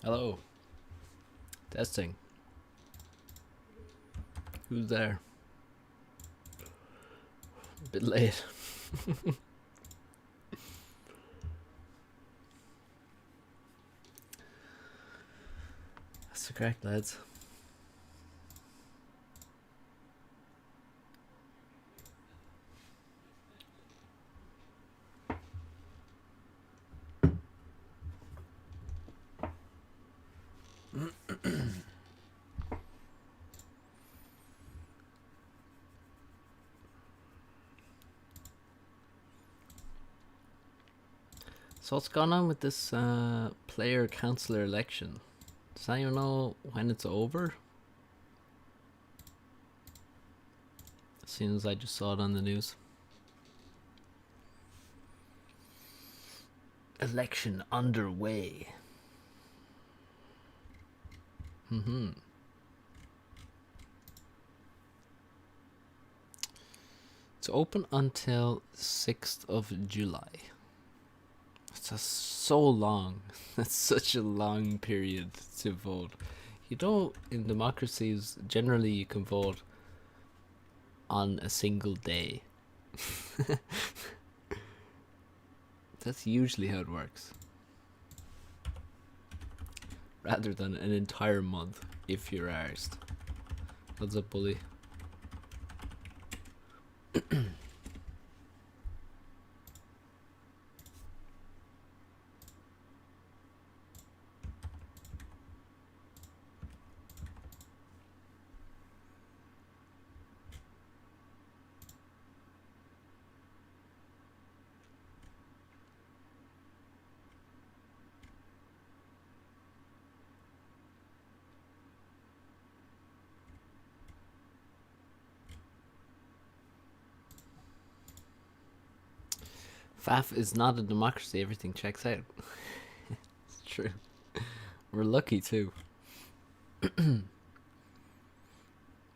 Hello. Testing. Who's there? A bit late. That's the correct, lads. So what's going on with this player councillor election? Does anyone know when it's over? As soon as I just saw it on the news. Election underway. It's open until 6th of July. It's so long. That's such a long period to vote. You know, in democracies, generally you can vote on a single day. That's usually how it works. Rather than an entire month, if you're arsed. What's up, bully? FAF is not a democracy, everything checks out. It's true. We're lucky too.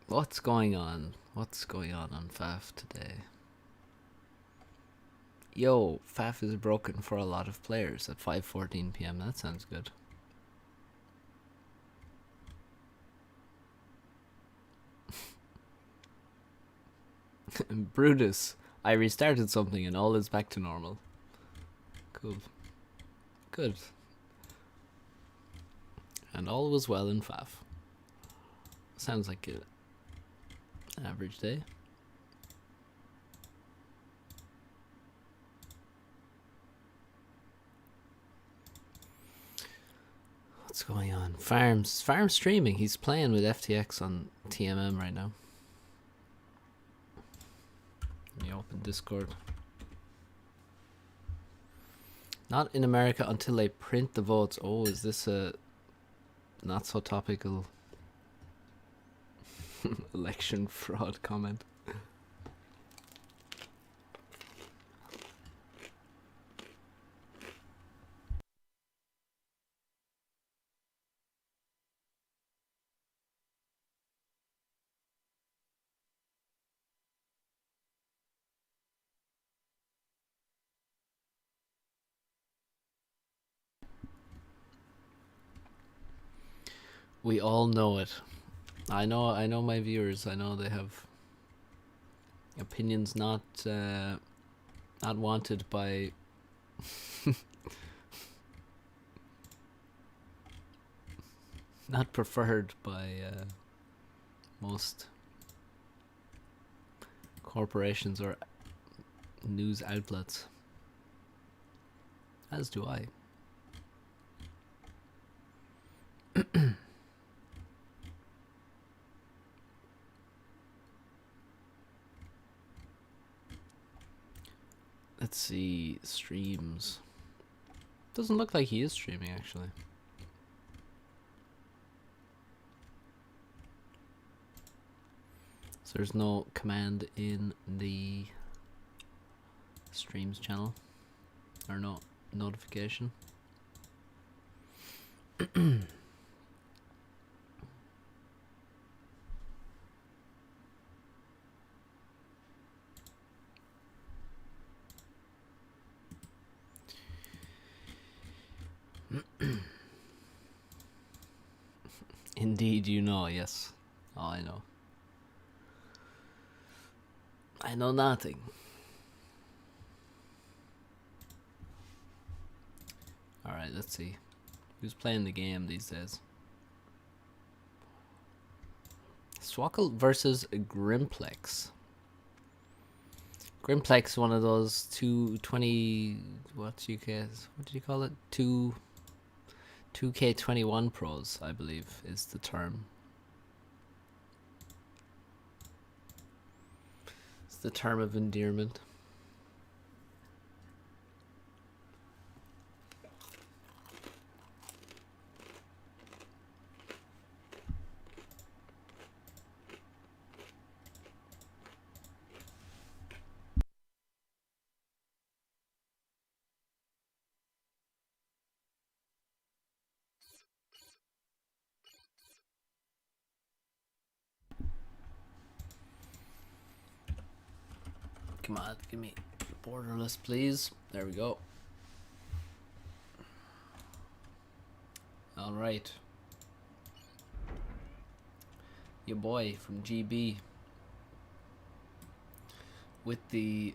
What's going on? What's going on FAF today? Yo, FAF is broken for a lot of players at 5:14 p.m. That sounds good. Brutus, I restarted something and all is back to normal. Cool. Good. And all was well in FAF. Sounds like an average day. What's going on? Farm streaming. He's playing with FTX on TMM right now. Let me open Discord. Not in America until they print the votes. Oh, is this a not so topical election fraud comment? We all know it. I know my viewers. I know they have opinions not wanted by not preferred by most corporations or news outlets. As do I. Let's see, streams. Doesn't look like he is streaming actually. So there's no command in the streams channel, or no notification. Indeed, you know, yes. Oh, I know. I know nothing. Alright, let's see. Who's playing the game these days? Swackle versus Grimplex. Grimplex, one of those 220. What did you call it? 2K21 pros, I believe, is the term. It's the term of endearment. Come on, give me borderless, please. There we go. Alright. Your boy from GB with the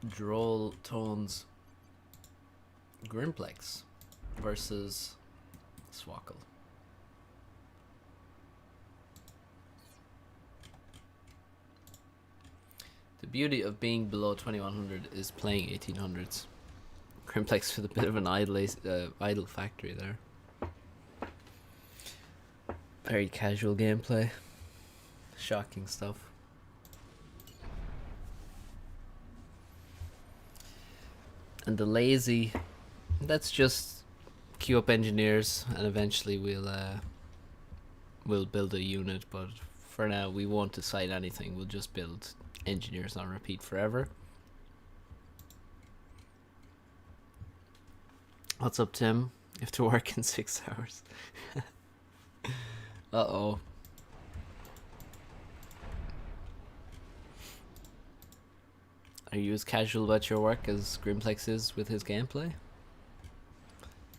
droll tones Grimplex versus Swackle. The beauty of being below 2100 is playing 1800s. Grimplex with a bit of an idle factory there. Very casual gameplay. Shocking stuff. And the lazy, let's just queue up engineers and eventually we'll build a unit, but for now we won't decide anything. We'll just build engineers on repeat forever. What's up, Tim? You have to work in 6 hours. Uh-oh. Are you as casual about your work as Grimplex is with his gameplay?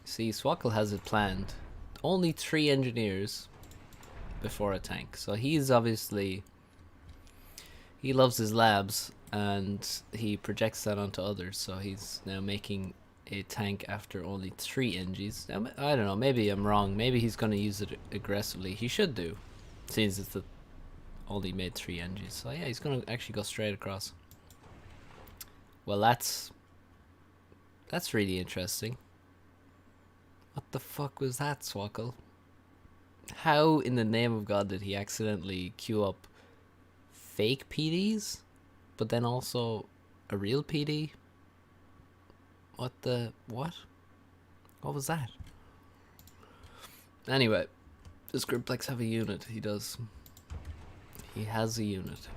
See, Swackle has it planned. Only 3 engineers before a tank. So he's obviously... He loves his labs and he projects that onto others. So he's now making a tank after only 3 Engies. I don't know, maybe I'm wrong. Maybe he's going to use it aggressively. He should do, since it's only made 3 Engies. So yeah, he's going to actually go straight across. Well, that's really interesting. What the fuck was that, Swackle? How in the name of God did he accidentally queue up fake PDs, but then also a real PD? What? What was that? Anyway, does Grimplex have a unit? He does. He has a unit.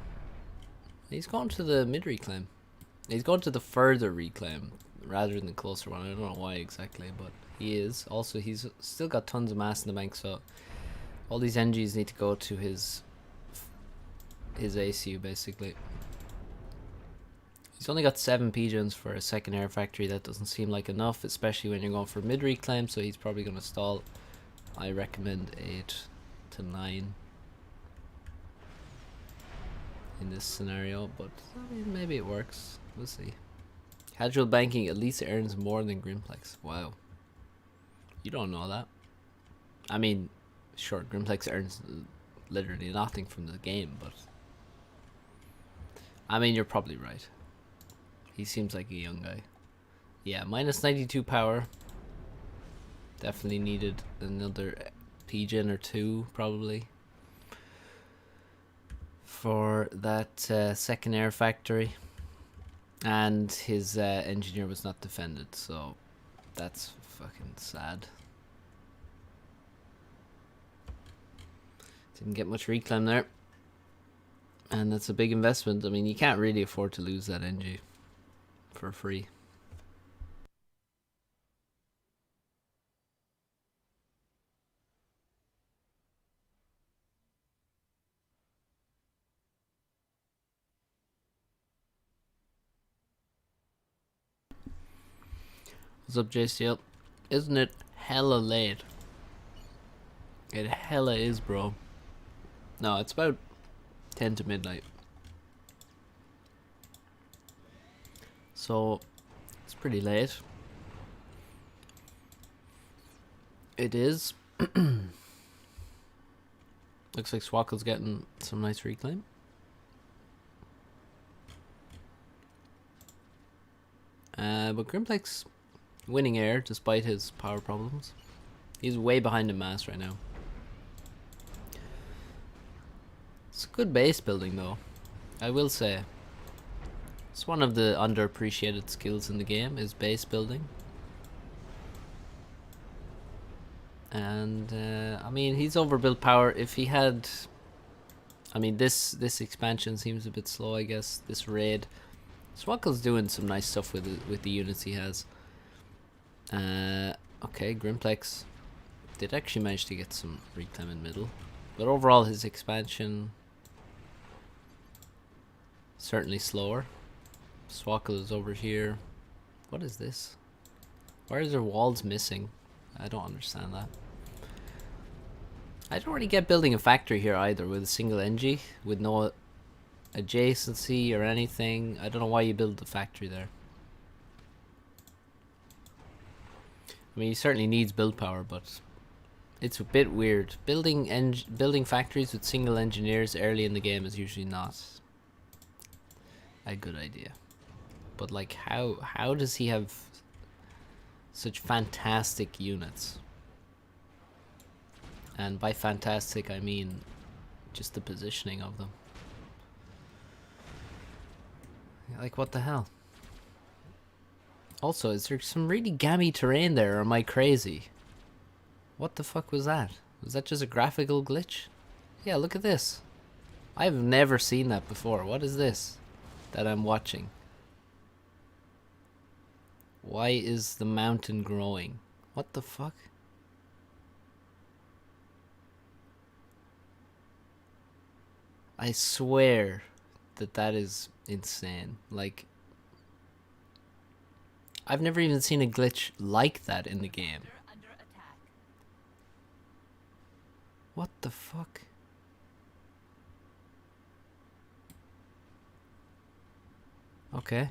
He's going to the mid reclaim. He's going to the further reclaim rather than the closer one. I don't know why exactly, but he is. Also, he's still got tons of mass in the bank, so all these NGs need to go to his ACU basically. He's only got 7 pigeons for a second air factory. That doesn't seem like enough, especially when you're going for mid reclaim, so he's probably going to stall. I recommend 8 to 9 in this scenario, but I mean, maybe it works. We'll see. Casual banking at least earns more than Grimplex. Wow. You don't know that. I mean, sure, Grimplex earns literally nothing from the game, but I mean, you're probably right. He seems like a young guy. Yeah, minus 92 power. Definitely needed another pigeon or 2, probably, for that second air factory. And his engineer was not defended, so that's fucking sad. Didn't get much reclaim there. And that's a big investment. I mean, you can't really afford to lose that NG for free. What's up, JCL? Isn't it hella late? It hella is, bro. No, it's about 10 to midnight. So, it's pretty late. It is. Looks like Swackle's getting some nice reclaim. But Grimplex winning air despite his power problems. He's way behind in mass right now. It's good base building though, I will say. It's one of the underappreciated skills in the game, is base building. And I mean, he's overbuilt power. If he had, I mean, this expansion seems a bit slow, I guess. This raid, Swackle's doing some nice stuff with the units he has. Okay, Grimplex did actually manage to get some reclaim in middle, but overall his expansion certainly slower. Swackle is over here. What is this? Why is there walls missing? I don't understand that. I don't really get building a factory here either with a single NG, with no adjacency or anything. I don't know why you build the factory there. I mean, he certainly needs build power, but it's a bit weird. Building factories with single engineers early in the game is usually not a good idea. But like, how does he have such fantastic units? And by fantastic, I mean just the positioning of them. Like, what the hell? Also, is there some really gammy terrain there, or am I crazy? What the fuck was that? Was that just a graphical glitch? Yeah, look at this. I've never seen that before. What is this that I'm watching? Why is the mountain growing? What the fuck? I swear that is insane. Like, I've never even seen a glitch like that in the game. What the fuck? Okay.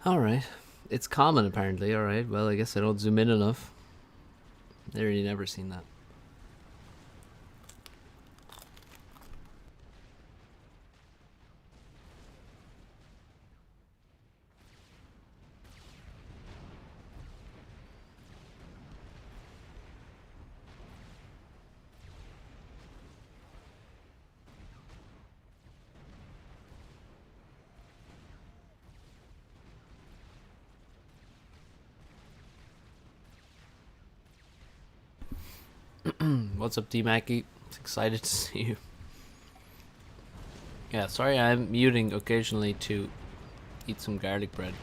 Alright. It's common apparently, alright. Well, I guess I don't zoom in enough. Literally never seen that. What's up, D-Mackie? Excited to see you. Yeah, sorry I'm muting occasionally to eat some garlic bread.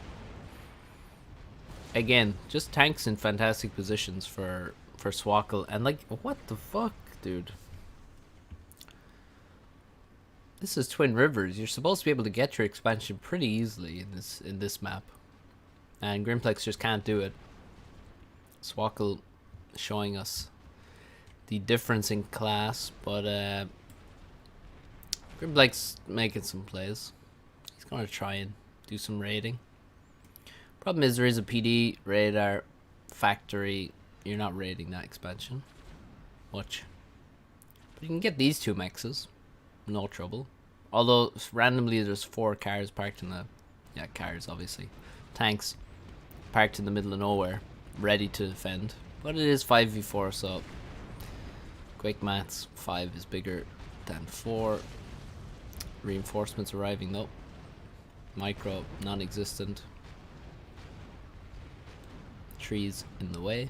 Again, just tanks in fantastic positions for Swackle, and like, what the fuck, dude? This is Twin Rivers. You're supposed to be able to get your expansion pretty easily in this map, and Grimplex just can't do it. Swackle showing us the difference in class, but Grimplex making some plays. He's gonna try and do some raiding. Problem is, there is a PD, radar, factory. You're not raiding that expansion much, but you can get these two mexes, no trouble. Although randomly there's 4 cars parked in the, cars obviously, tanks parked in the middle of nowhere, ready to defend. But it is 5v4, so quick maths, 5 is bigger than 4. Reinforcements arriving though. Micro, non-existent. Trees in the way.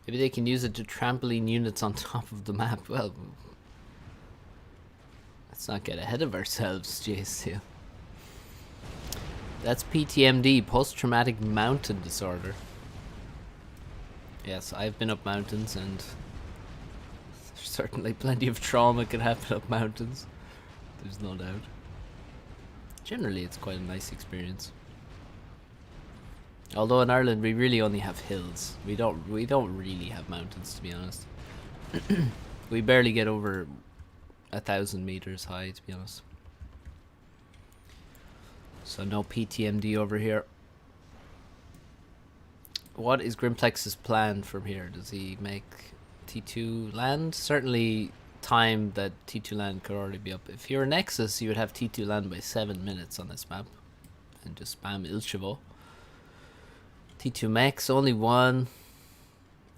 Maybe they can use it to trampoline units on top of the map. Well, let's not get ahead of ourselves, JSTL. That's PTMD, post-traumatic mountain disorder. Yes, I've been up mountains, and there's certainly plenty of trauma can happen up mountains. There's no doubt. Generally, it's quite a nice experience. Although in Ireland we really only have hills. We don't really have mountains, to be honest. We barely get over 1,000 meters high, to be honest. So no PTMD over here. What is Grimplex's plan from here? Does he make T2 land? Certainly time that T2 land could already be up. If you're Nexus, you would have T2 land by 7 minutes on this map. And just spam Ilchevo. T2 Mex, only one.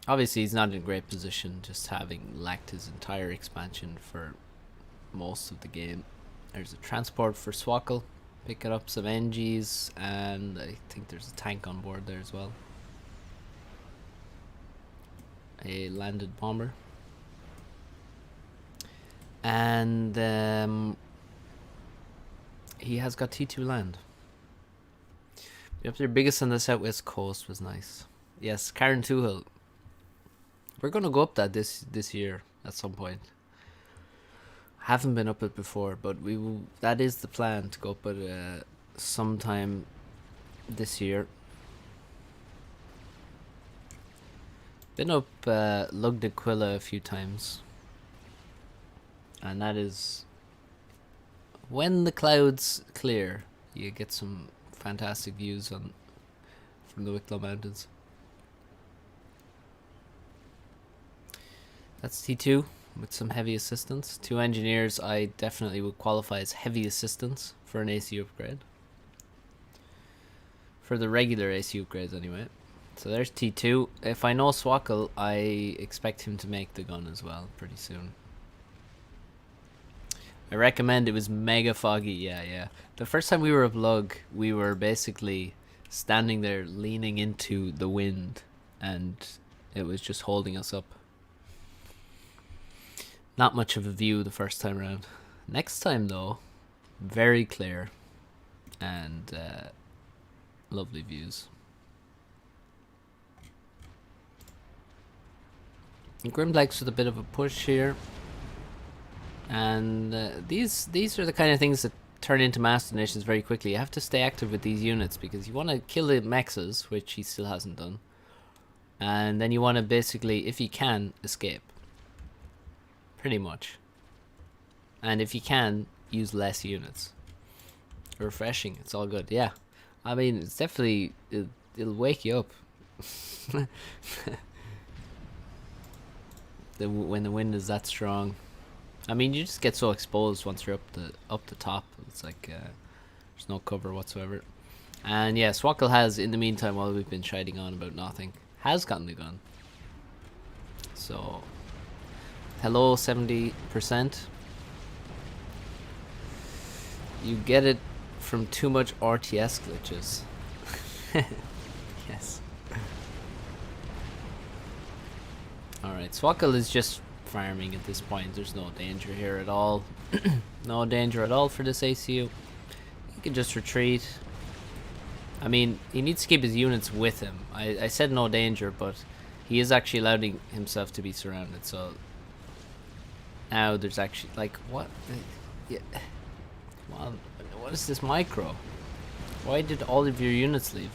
Obviously, he's not in a great position, just having lacked his entire expansion for most of the game. There's a transport for Swackle. Picking up some NGs, and I think there's a tank on board there as well. A landed bomber. And he has got T2 land. Yep, their biggest on the southwest coast was nice. Yes, Karen Tuhill. We're gonna go up that this year at some point. Haven't been up it before, but we will. That is the plan, to go up it sometime this year. Been up Lugnaquilla a few times, and that is when the clouds clear. You get some fantastic views from the Wicklow Mountains. That's T2 with some heavy assistance. 2 engineers I definitely would qualify as heavy assistance for an AC upgrade. For the regular AC upgrades anyway. So there's T2. If I know Swackle, I expect him to make the gun as well pretty soon. I recommend. It was mega foggy. Yeah. The first time we were up Lug, we were basically standing there leaning into the wind, and it was just holding us up. Not much of a view the first time around. Next time though, very clear and lovely views. And Grimplex with a bit of a push here. And these are the kind of things that turn into master nations very quickly. You have to stay active with these units because you want to kill the mexes, which he still hasn't done. And then you want to basically, if you can, escape. Pretty much. And if you can, use less units. Refreshing, it's all good. Yeah, I mean, it's definitely, it'll wake you up. When the wind is that strong. I mean, you just get so exposed once you're up the top. It's like there's no cover whatsoever. And yeah, Swackle has, in the meantime, while we've been chiding on about nothing, has gotten the gun. So hello, 70%. You get it from too much RTS glitches. Yes. Alright, Swackle is just farming at this point. There's no danger here at all. No danger at all for this ACU. He can just retreat. I mean, he needs to keep his units with him. I said no danger, but he is actually allowing himself to be surrounded, so now there's actually, like, what? Yeah. Come on, what is this micro? Why did all of your units leave?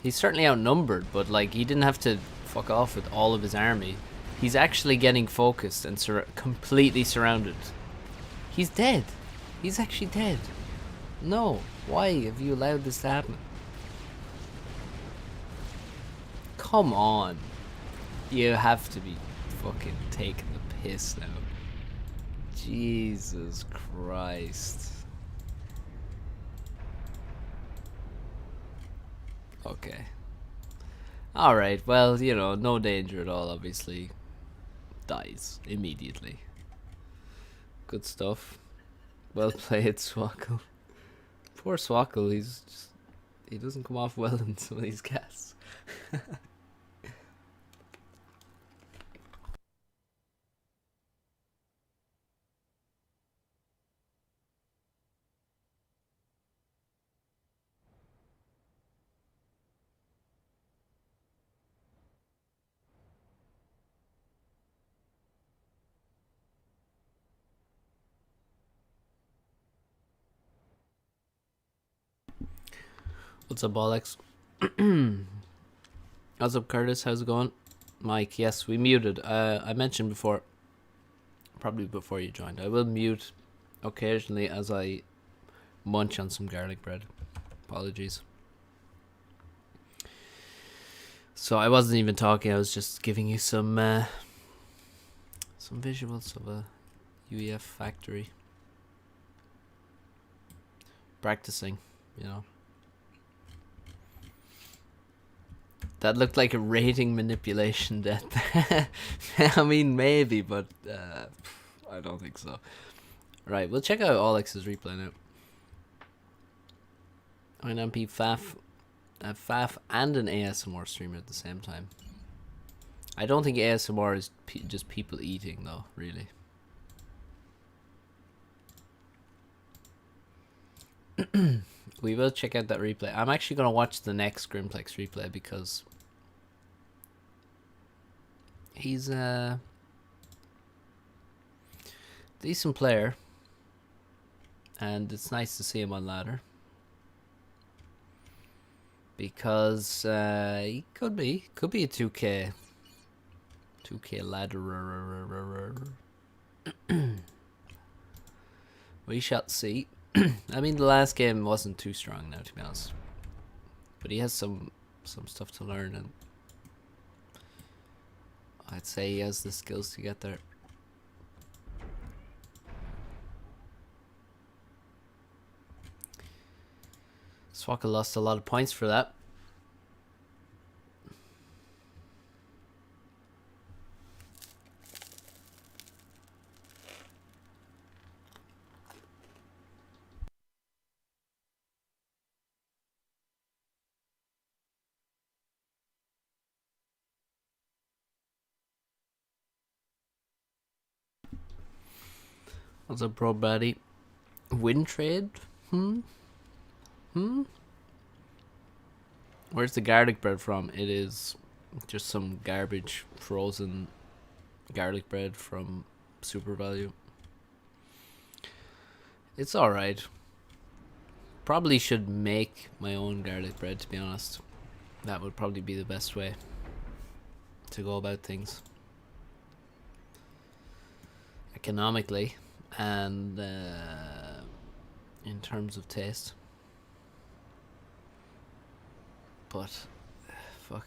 He's certainly outnumbered, but like, he didn't have to fuck off with all of his army. He's actually getting focused and completely surrounded. He's dead. He's actually dead. No, why have you allowed this to happen? Come on. You have to be fucking taking the piss now. Jesus Christ. Okay. Alright, well, you know, no danger at all, obviously. Dies immediately. Good stuff. Well played, Swackle. Poor Swackle, he doesn't come off well in some of these casts. What's up, Bollocks? What's up, Curtis? How's it going? Mike, yes, we muted. I mentioned before, probably before you joined, I will mute occasionally as I munch on some garlic bread. Apologies. So I wasn't even talking, I was just giving you some visuals of a UEF factory. Practicing, you know. That looked like a rating manipulation death. I mean, maybe, but I don't think so. Right, we'll check out Alex's replay now. INMP Faf, Faf and an ASMR streamer at the same time. I don't think ASMR is just people eating, though, really. We will check out that replay. I'm actually going to watch the next Grimplex replay because he's a decent player and it's nice to see him on ladder because he could be a 2k ladder. We shall see. I mean, the last game wasn't too strong now, to be honest, but he has some stuff to learn, and I'd say he has the skills to get there. Swaka lost a lot of points for that. What's up, bro, buddy? Win trade? Where's the garlic bread from? It is just some garbage frozen garlic bread from Super Value. It's alright. Probably should make my own garlic bread, to be honest. That would probably be the best way to go about things. Economically and in terms of taste. But fuck,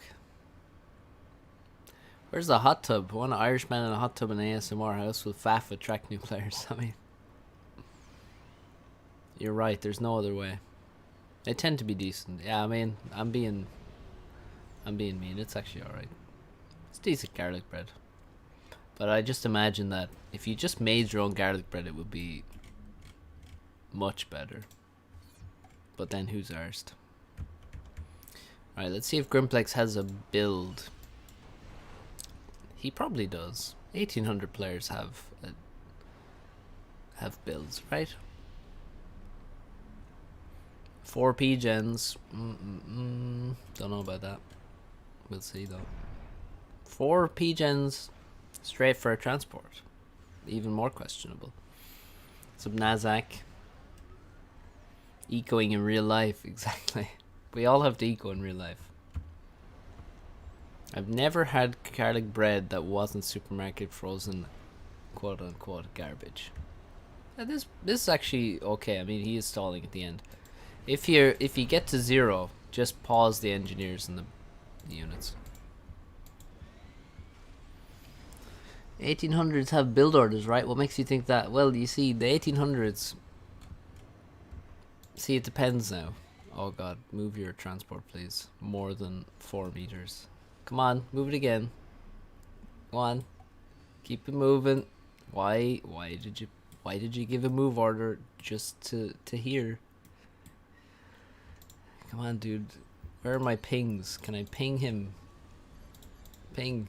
where's the hot tub? One Irishman in a hot tub in an ASMR house with Faf attract new players. I mean, you're right, there's no other way. They tend to be decent. Yeah, I mean, I'm being mean. It's actually alright. It's decent garlic bread. But I just imagine that if you just made your own garlic bread, it would be much better. But then who's arsed? Alright, let's see if Grimplex has a build. He probably does. 1800 players have builds, right? 4 P-gens. Don't know about that. We'll see though. 4 P-gens straight for a transport. Even more questionable. Some Nazak. Ecoing in real life, exactly. We all have to eco in real life. I've never had garlic bread that wasn't supermarket frozen, quote unquote, garbage. Now this is actually okay. I mean, he is stalling at the end. If you get to 0, just pause the engineers and the units. 1800s have build orders, right? What makes you think that? Well, you see, the 1800s. See, it depends now. Oh god, move your transport, please. More than 4 meters. Come on, move it again. Go on, keep it moving. Why did you give a move order just to hear? Come on, dude. Where are my pings? Can I ping him? Ping.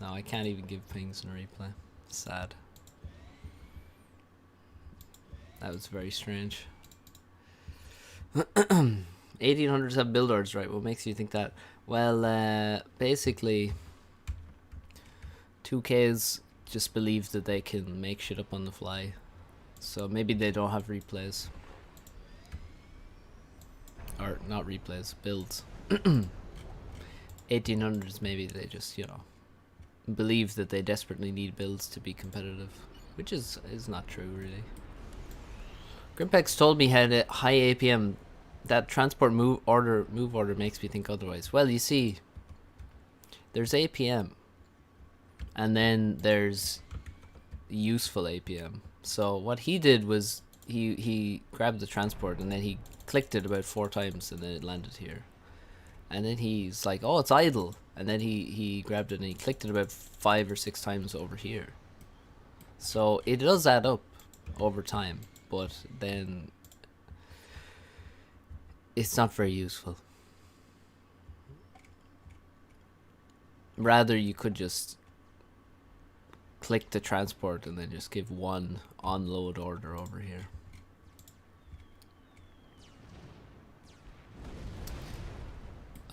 No, I can't even give pings in a replay. Sad. That was very strange. 1800s have build orders, right? What makes you think that? Well, basically 2Ks just believe that they can make shit up on the fly, so maybe they don't have replays, or not replays, builds. 1800s maybe they just, you know, believe that they desperately need builds to be competitive, which is not true really. Grimpex told me had a high APM. That transport move order makes me think otherwise. Well, you see, there's APM, and then there's useful APM. So what he did was he grabbed the transport and then he clicked it about 4 times and then it landed here. And then he's like, oh, it's idle. And then he grabbed it and he clicked it about 5 or 6 times over here. So it does add up over time, but then it's not very useful. Rather, you could just click the transport and then just give 1 onload order over here.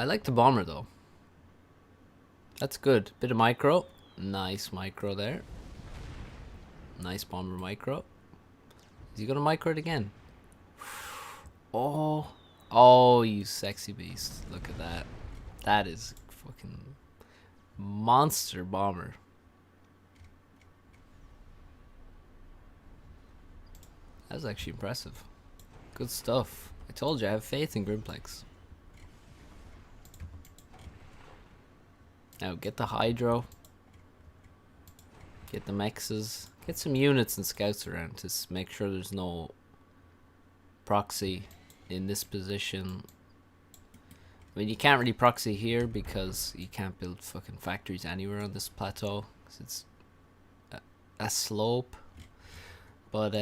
I like the bomber though. That's good. Bit of micro. Nice micro there. Nice bomber micro. Is he gonna micro it again? Oh. Oh, you sexy beast. Look at that. That is fucking monster bomber. That was actually impressive. Good stuff. I told you, I have faith in Grimplex. Now get the Hydro. Get the Mexes. Get some units and scouts around to make sure there's no proxy in this position. I mean, you can't really proxy here because you can't build fucking factories anywhere on this plateau because it's a slope. But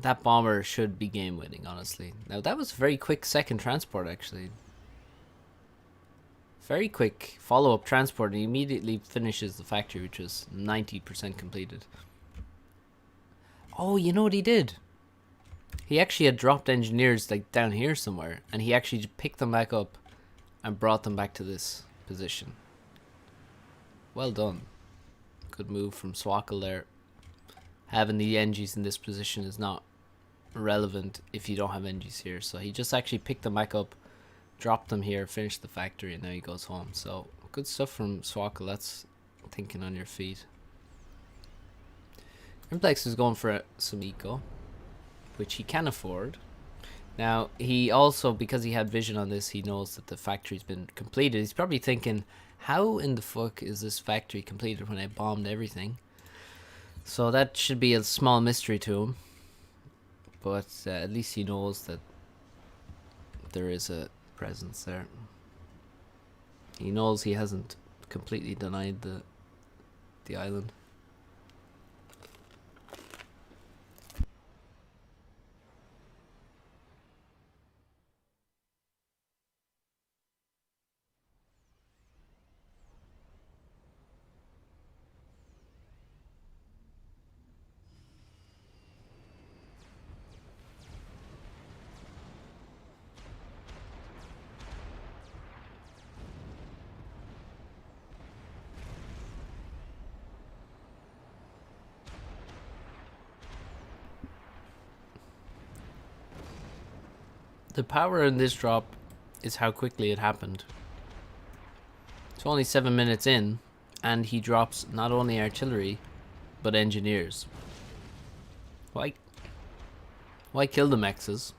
that bomber should be game winning, honestly. Now that was a very quick second transport actually. Very quick follow-up transport, and he immediately finishes the factory, which was 90% completed. Oh, you know what he did? He actually had dropped engineers like down here somewhere, and he actually picked them back up and brought them back to this position. Well done. Good move from Swackle there. Having the NGs in this position is not relevant if you don't have NGs here, so he just actually picked them back up, dropped them here, finished the factory, and now he goes home. So good stuff from Swackle. That's thinking on your feet. Grimplex is going for some eco, which he can afford. Now he also, because he had vision on this, he knows that the factory's been completed. He's probably thinking, how in the fuck is this factory completed when I bombed everything? So that should be a small mystery to him, but at least he knows that there is a presence there. He knows he hasn't completely denied the island. The power in this drop is how quickly it happened. It's only 7 minutes in, and he drops not only artillery, but engineers. Why kill the mexes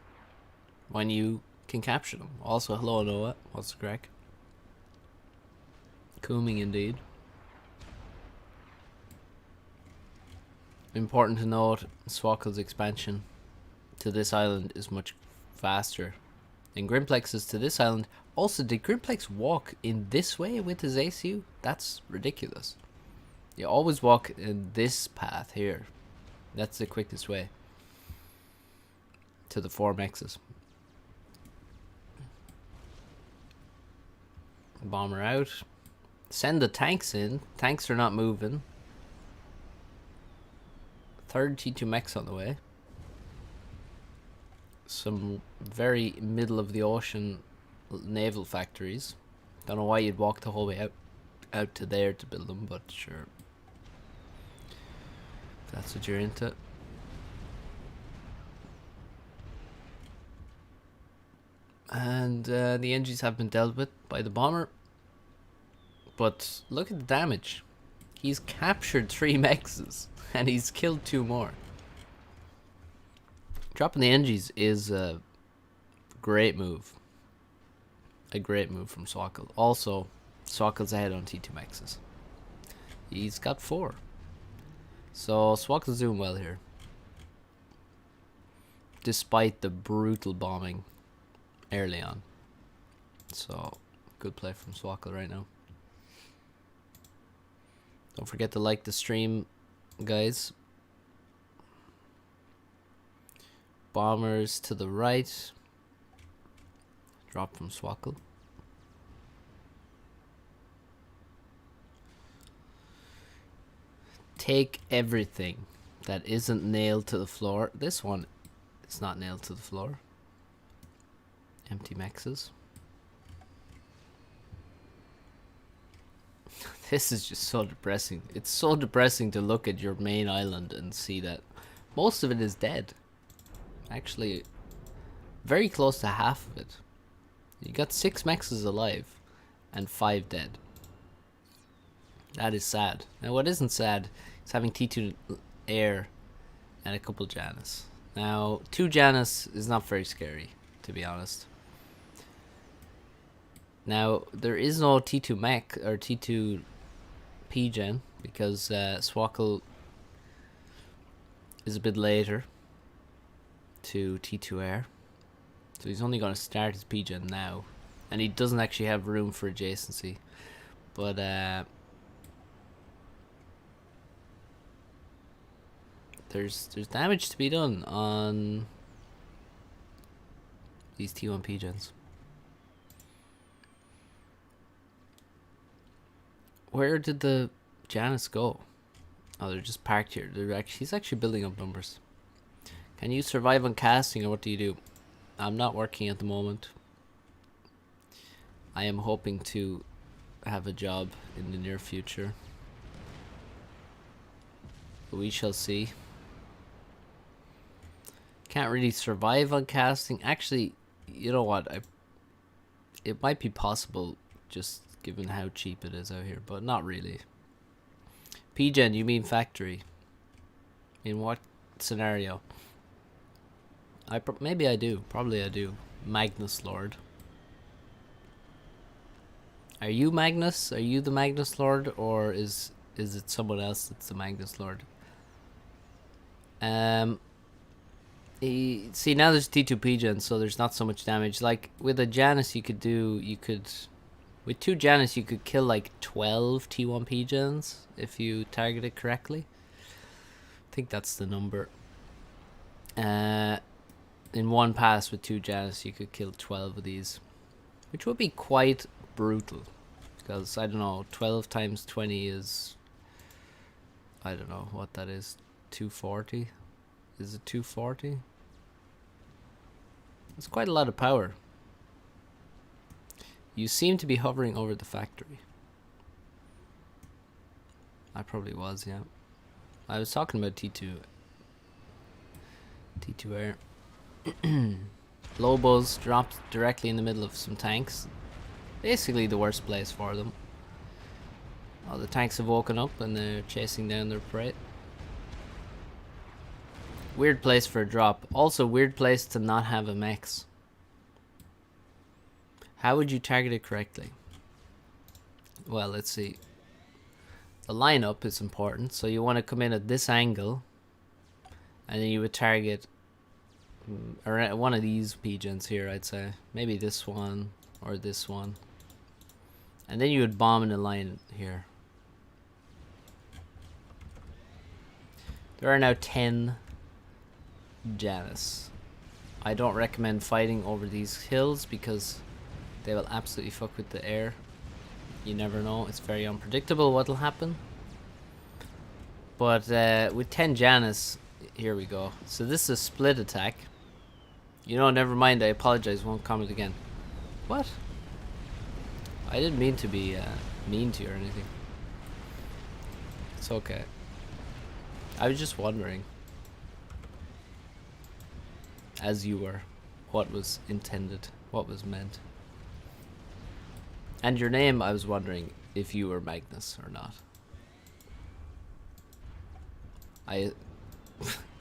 when you can capture them? Also, hello Noah, what's the crack? Cooming indeed. Important to note, Swackle's expansion to this island is much faster than Grimplex's to this island. Also, did Grimplex walk in this way with his ACU? That's ridiculous. You always walk in this path here. That's the quickest way to the 4 mexes. Bomber out. Send the tanks in. Tanks are not moving. Third T2 mechs on the way. Some very middle of the ocean naval factories. Don't know why you'd walk the whole way out to there to build them, but sure. If that's what you're into. And the NGs have been dealt with by the bomber. But look at the damage. He's captured 3 mexes and he's killed 2 more. Dropping the NGs is a great move. A great move from Swackle. Also, Swackle's ahead on T2 mexes. He's got 4. So Swackle's doing well here. Despite the brutal bombing early on. So, good play from Swackle right now. Don't forget to like the stream, guys. Bombers to the right. Drop from Swackle. Take everything that isn't nailed to the floor. This one is not nailed to the floor. Empty mexes. This is just so depressing. It's so depressing to look at your main island and see that most of it is dead. Actually, very close to half of it. You got 6 mexes alive and 5 dead. That is sad. Now what isn't sad is having T2 air and a couple Janus. Now 2 Janus is not very scary, to be honest. Now there is no T2 mech or T2 P-gen because Swackle is a bit later to T2 air. So he's only going to start his P-gen now. And he doesn't actually have room for adjacency. But there's damage to be done on these T1 P-gens. Where did the Janus go? Oh, they're just parked here. He's actually building up numbers. Can you survive on casting, or what do you do? I'm not working at the moment. I am hoping to have a job in the near future. We shall see. Can't really survive on casting. Actually, you know what? It might be possible, just given how cheap it is out here, but not really. P-gen, you mean factory? In what scenario? Maybe I do. Probably I do. Magnus Lord. Are you Magnus? Are you the Magnus Lord, or is it someone else that's the Magnus Lord? See, now there's T2 P-gen, so there's not so much damage. Like with a Janus, with 2 Janus, you could kill like 12 T1 P-gens if you target it correctly. I think that's the number. In one pass with 2 Janus, you could kill 12 of these, which would be quite brutal. Because, I don't know, 12 times 20 is... I don't know what that is. 240? Is it 240? That's quite a lot of power. You seem to be hovering over the factory. I probably was, yeah. I was talking about T2 air. Lobos dropped directly in the middle of some tanks. Basically the worst place for them. Oh, the tanks have woken up and they're chasing down their prey. Weird place for a drop. Also weird place to not have a mex. How would you target it correctly? Well, let's see. The lineup is important, so you want to come in at this angle, and then you would target one of these P-gens here, I'd say. Maybe this one, or this one. And then you would bomb in a line here. There are now 10 Janus. I don't recommend fighting over these hills because they will absolutely fuck with the air. You never know. It's very unpredictable what'll happen. But with 10 Janus, here we go. So this is a split attack. You know, never mind. I apologize. Won't comment again. What? I didn't mean to be mean to you or anything. It's okay. I was just wondering, as you were, what was intended. What was meant? And your name, I was wondering if you were Magnus or not. I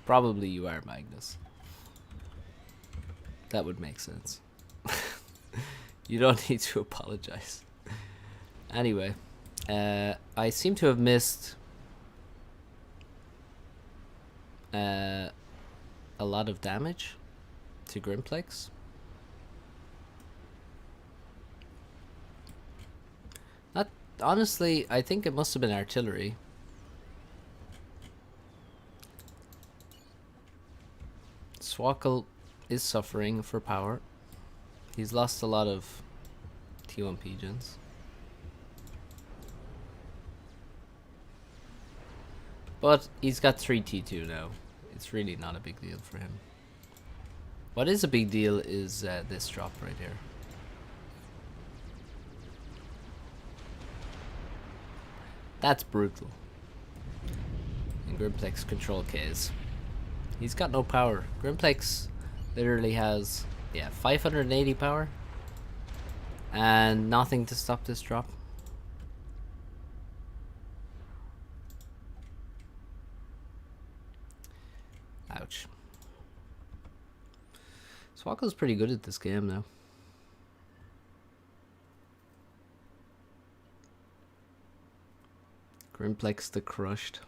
probably you are Magnus. That would make sense. You don't need to apologize. Anyway, I seem to have missed a lot of damage to Grimplex. Not honestly, I think it must have been artillery. Swackle is suffering for power. He's lost a lot of T1 pigeons. But he's got 3 T2 now. It's really not a big deal for him. What is a big deal is this drop right here. That's brutal. And Grimplex control Ks. He's got no power. Grimplex literally has, 580 power. And nothing to stop this drop. Ouch. Swackle's pretty good at this game now. Grimplex the Crushed.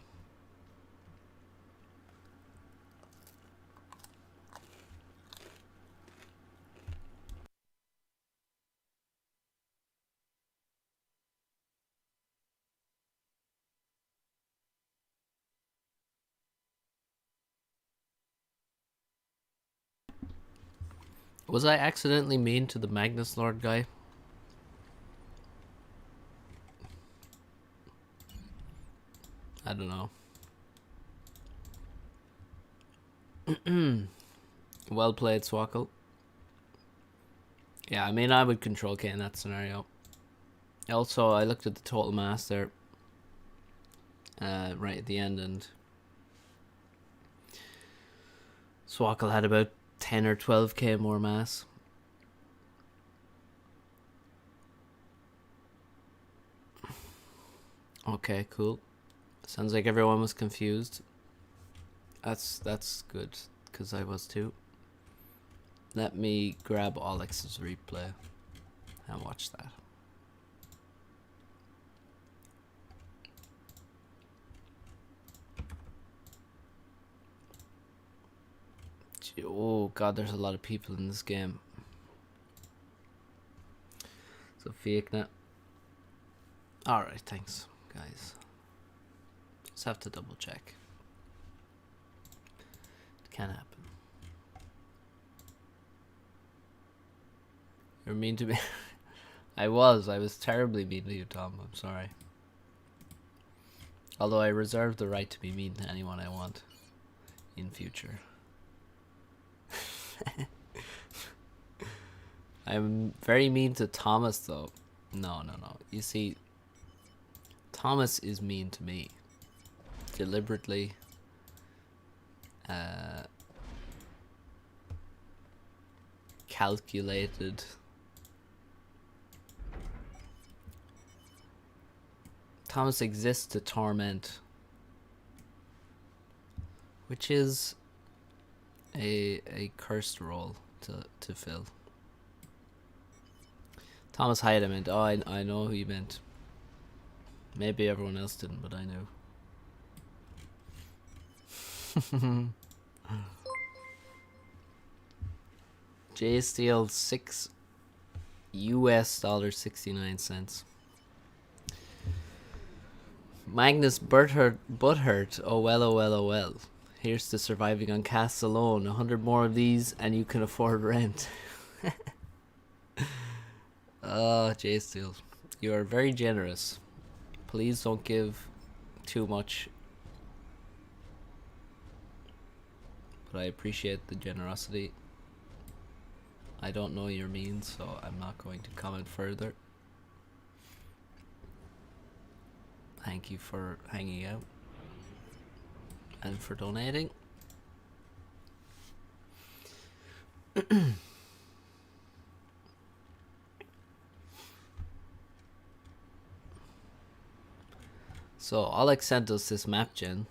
Was I accidentally mean to the Magnus Lord guy? I don't know. Well played, Swackle. Yeah, I mean, I would control K in that scenario. Also, I looked at the total mass there right at the end, and Swackle had about 10 or 12k more mass. Okay, cool. Sounds like everyone was confused. That's good, because I was too. Let me grab Alex's replay and watch that. Oh god, there's a lot of people in this game. Sophia. Alright, thanks, guys. Just have to double check. It can happen. You're mean to me. I was terribly mean to you, Tom. I'm sorry. Although I reserve the right to be mean to anyone I want in future. I'm very mean to Thomas, though. No. You see, Thomas is mean to me. Deliberately. Calculated. Thomas exists to torment. Which is a cursed role to fill. Thomas Hyde, I meant. Oh, I know who you meant. Maybe everyone else didn't, but I knew. J Steel $6.69. Magnus Butthurt. Oh well. Here's to surviving on casts alone. 100 more of these and you can afford rent. Oh, J Steel, you are very generous. Please don't give too much. But I appreciate the generosity. I don't know your means, so I'm not going to comment further. Thank you for hanging out and for donating. So Alex sent us this map gen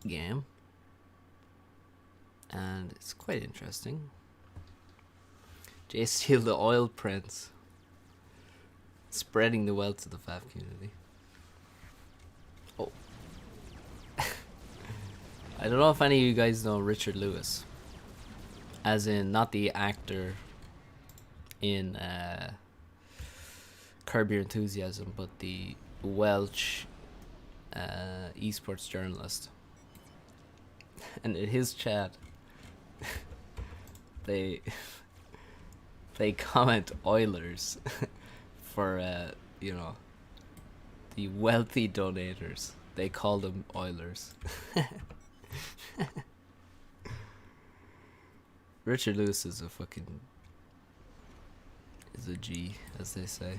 game, and it's quite interesting. Jay Steele, the oil prince, spreading the wealth of the FAF community. Oh. I don't know if any of you guys know Richard Lewis. As in, not the actor in Curb Your Enthusiasm, but the Welsh esports journalist. And in his chat, they comment Oilers for the wealthy donators. They call them Oilers. Richard Lewis is a G, as they say.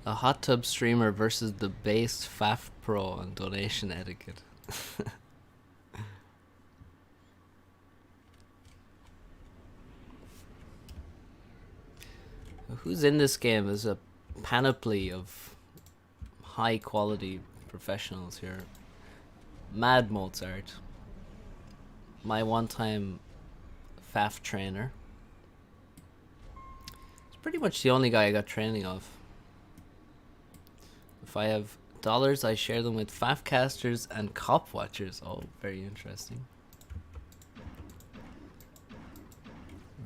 A hot tub streamer versus the based FAF pro on donation etiquette. Who's in this game? There's a panoply of high quality professionals here. Mad Mozart, my one-time FAF trainer. It's pretty much the only guy I got training of. If I have dollars, I share them with FAF casters and cop watchers. Oh, very interesting.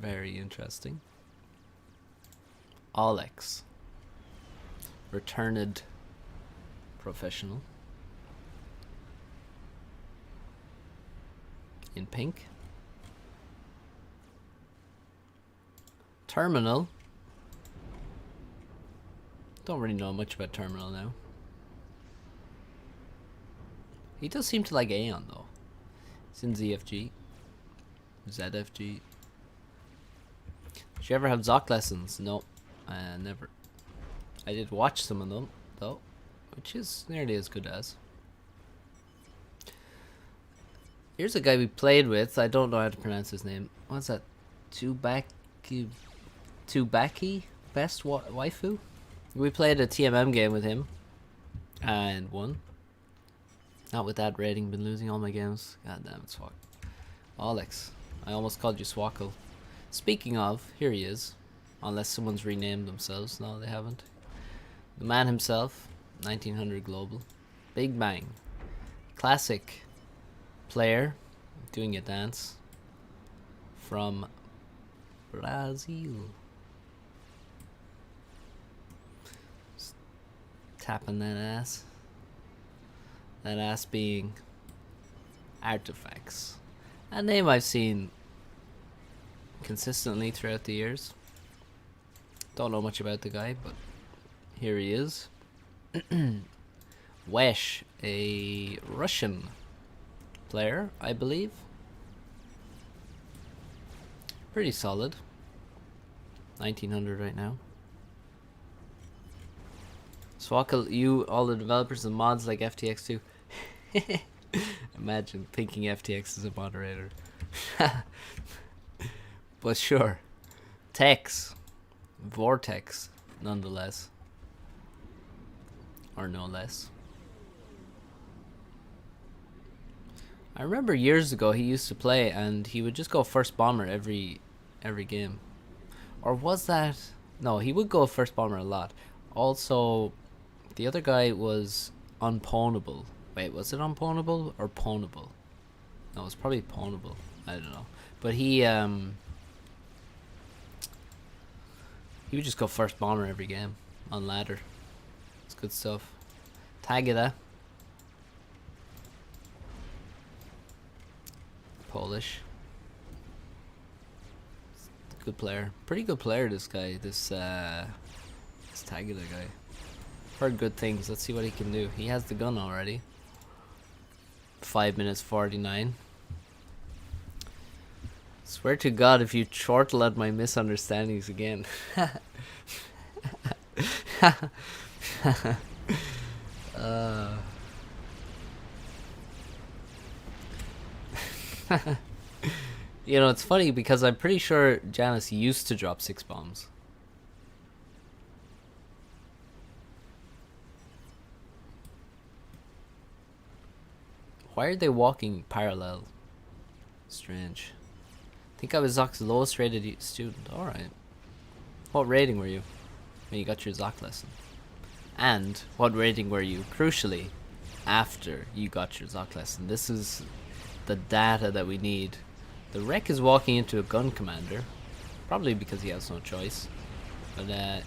Very interesting. Alex, returned professional. In pink. Terminal. Don't really know much about Terminal now. He does seem to like Aeon though. It's in ZFG. ZFG. Did you ever have Zoc lessons? No, never. I did watch some of them though, which is nearly as good as. Here's a guy we played with. I don't know how to pronounce his name. What's that? Tsubaki best waifu? We played a TMM game with him and won. Not with that rating, been losing all my games. God damn it, Swak. Alex, I almost called you Swackle. Speaking of, here he is. Unless someone's renamed themselves. No, they haven't. The man himself, 1900 Global. Big Bang. Classic player doing a dance from Brazil. Just tapping that ass. That ass being Artifacts. A name I've seen consistently throughout the years. Don't know much about the guy, but here he is. Wesh, a Russian player, I believe. Pretty solid. 1900 right now. Swackle, you, all the developers and mods like FTX2. Imagine thinking FTX is a moderator. But sure. Tex. Vortex, nonetheless. Or no less. I remember years ago he used to play and he would just go first bomber every game. Or was that... No, he would go first bomber a lot. Also, the other guy was unpwnable. Wait, was it unpwnable or pwnable? No, it was probably pwnable. I don't know. But he would just go first bomber every game on ladder. It's good stuff. Tagada. Polish. Good player. Pretty good player, this guy. This Tagada guy. Heard good things. Let's see what he can do. He has the gun already. 5 minutes 49. Swear to God, if you chortle at my misunderstandings again. You know, it's funny because I'm pretty sure Janice used to drop 6 bombs. Why are they walking parallel? Strange. I think I was Zock's lowest rated student. Alright. What rating were you when you got your Zoc lesson? And what rating were you, crucially, after you got your Zoc lesson? This is the data that we need. The wreck is walking into a gun commander, probably because he has no choice. But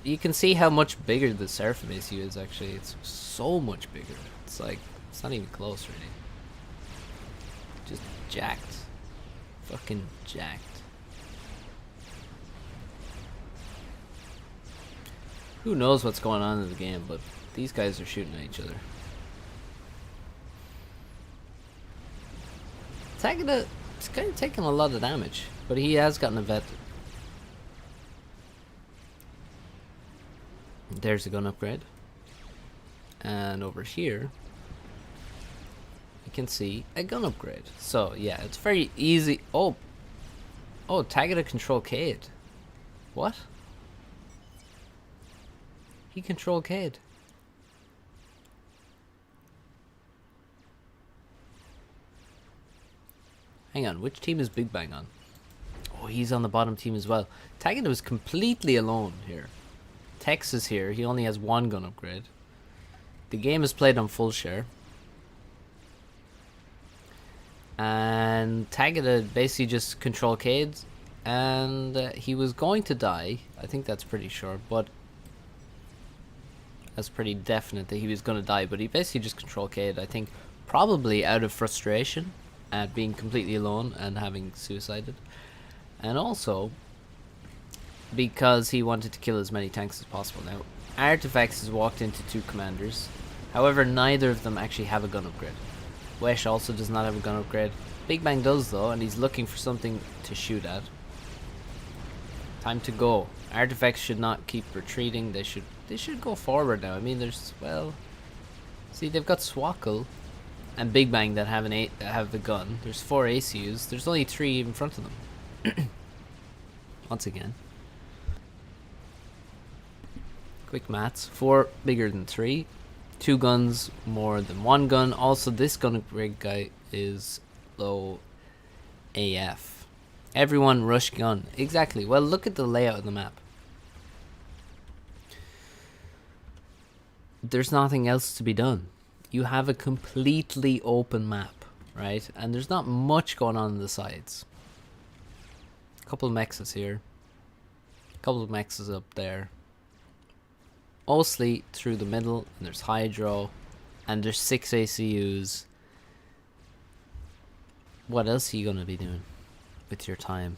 you can see how much bigger the Seraphim ACU is. Actually, it's so much bigger. It's like it's not even close, really. Just jacked, fucking jacked. Who knows what's going on in the game, but these guys are shooting at each other. Tagada, it's kind of taking a lot of damage, but he has gotten a vet. There's a gun upgrade. And over here, you can see a gun upgrade. So, yeah, it's very easy. Oh, Tagada control Cade. What? He controlled Cade. Hang on, which team is Big Bang on? Oh, he's on the bottom team as well. Tagada was completely alone here. Tex is here. He only has 1 gun upgrade. The game is played on full share. And Tagada basically just controlled Cade. And he was going to die. I think that's pretty sure, but that's pretty definite that he was going to die, but he basically just controlled Cade, I think, probably out of frustration at being completely alone and having suicided, and also because he wanted to kill as many tanks as possible. Now, Artifacts has walked into 2 commanders, however neither of them actually have a gun upgrade. Wesh also does not have a gun upgrade. Big Bang does though, and he's looking for something to shoot at. Time to go. Artifacts should not keep retreating. They should go forward now. I mean, there's, well, see, they've got Swackle and Big Bang that have the gun. There's 4 ACUs. There's only 3 in front of them. Once again, quick maths: 4 bigger than 3, 2 guns more than 1 gun. Also, this gun upgrade guy is low AF. Everyone rush gun. Exactly. Well, look at the layout of the map. There's nothing else to be done. You have a completely open map, right? And there's not much going on the sides. A couple of mexes here. A couple of mexes up there. Mostly through the middle, and there's Hydro. And there's 6 ACUs. What else are you going to be doing with your time?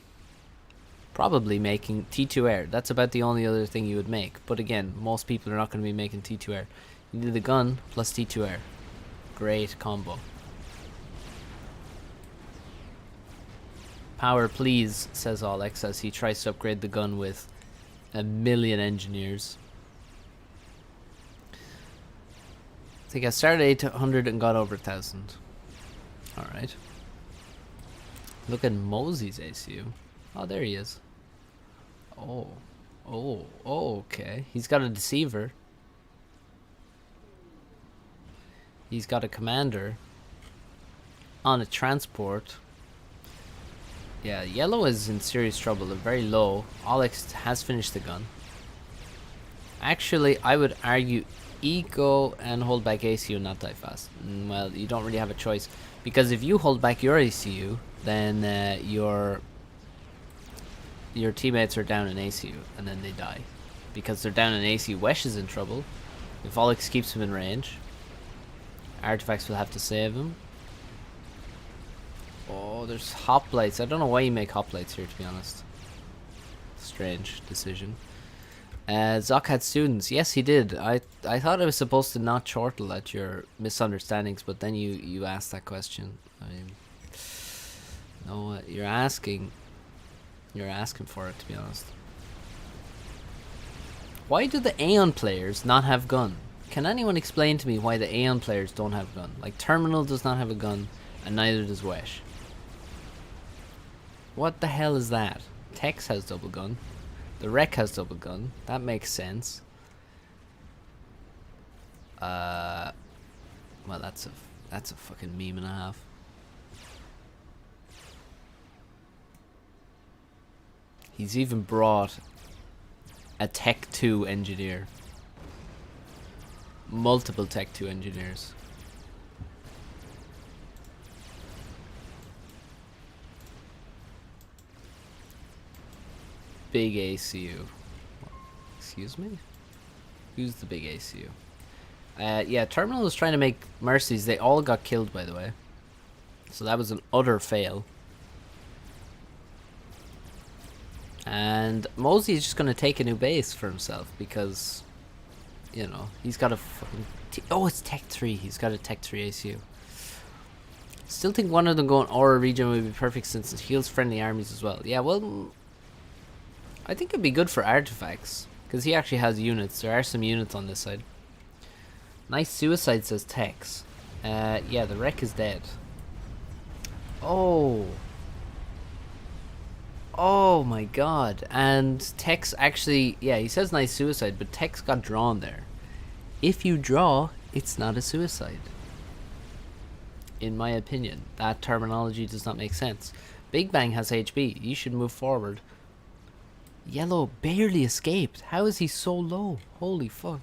Probably making T2 air. That's about the only other thing you would make. But again, most people are not going to be making T2 air. You need the gun plus T2 air. Great combo. Power please, says Alex as he tries to upgrade the gun with 1,000,000 engineers. I think I started at 800 and got over 1,000. Alright. Look at Mosey's ACU. Oh, there he is. Oh, okay. He's got a Deceiver. He's got a Commander on a Transport. Yeah, Yellow is in serious trouble. They're very low. Alex has finished the gun. Actually, I would argue Eco and hold back ACU, not die fast. Well, you don't really have a choice, because if you hold back your ACU, then your teammates are down in ACU, and then they die. Because they're down in ACU, Wesh is in trouble. If Alex keeps him in range, Artifacts will have to save him. Oh, there's hoplites. I don't know why you make hoplites here, to be honest. Strange decision. Zoc had students. Yes, he did. I thought I was supposed to not chortle at your misunderstandings, but then you asked that question. I mean, no, you're asking for it, to be honest. Why do the Aeon players not have gun? Can anyone explain to me why the Aeon players don't have gun? Like, Terminal does not have a gun, and neither does Wesh. What the hell is that? Tex has double gun. The Wreck has double gun. That makes sense. Well, that's a fucking meme and a half. He's even brought a Tech 2 engineer. Multiple Tech 2 engineers. Big ACU. Excuse me? Who's the big ACU? Yeah, Terminal was trying to make Mercies. They all got killed, by the way. So that was an utter fail. And Mosey is just going to take a new base for himself because, you know, he's got a fucking... oh, it's Tech 3. He's got a Tech 3 ACU. Still think one of them going Aura region would be perfect since it heals friendly armies as well. Yeah, well, I think it'd be good for artifacts because he actually has units. There are some units on this side. Nice suicide, says Tex. Yeah, the Wreck is dead. Oh. Oh my god. And Tex actually, yeah, he says nice suicide, but Tex got drawn there. If you draw, it's not a suicide. In my opinion, that terminology does not make sense. Big Bang has HB. You should move forward. Yellow barely escaped. How is he so low? Holy fuck.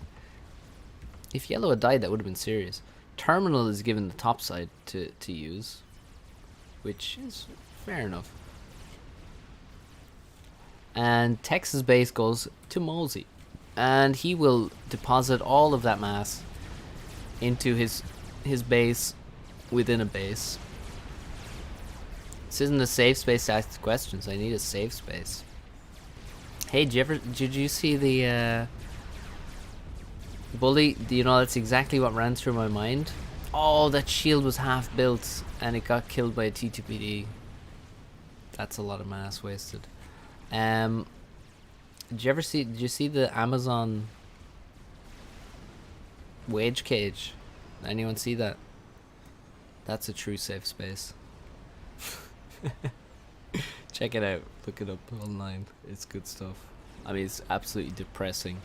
If Yellow had died, that would have been serious. Terminal is given the top side to use, which is fair enough. And Tex's base goes to Mosey, and he will deposit all of that mass into his base within a base. This isn't a safe space to ask questions. I need a safe space. Hey, did you see the Bully? You know, that's exactly what ran through my mind. Oh, that shield was half built and it got killed by a T2PD. That's a lot of mass wasted. Did you see the Amazon wage cage? Anyone see that? That's a true safe space. Check it out. Look it up online. It's good stuff. I mean, it's absolutely depressing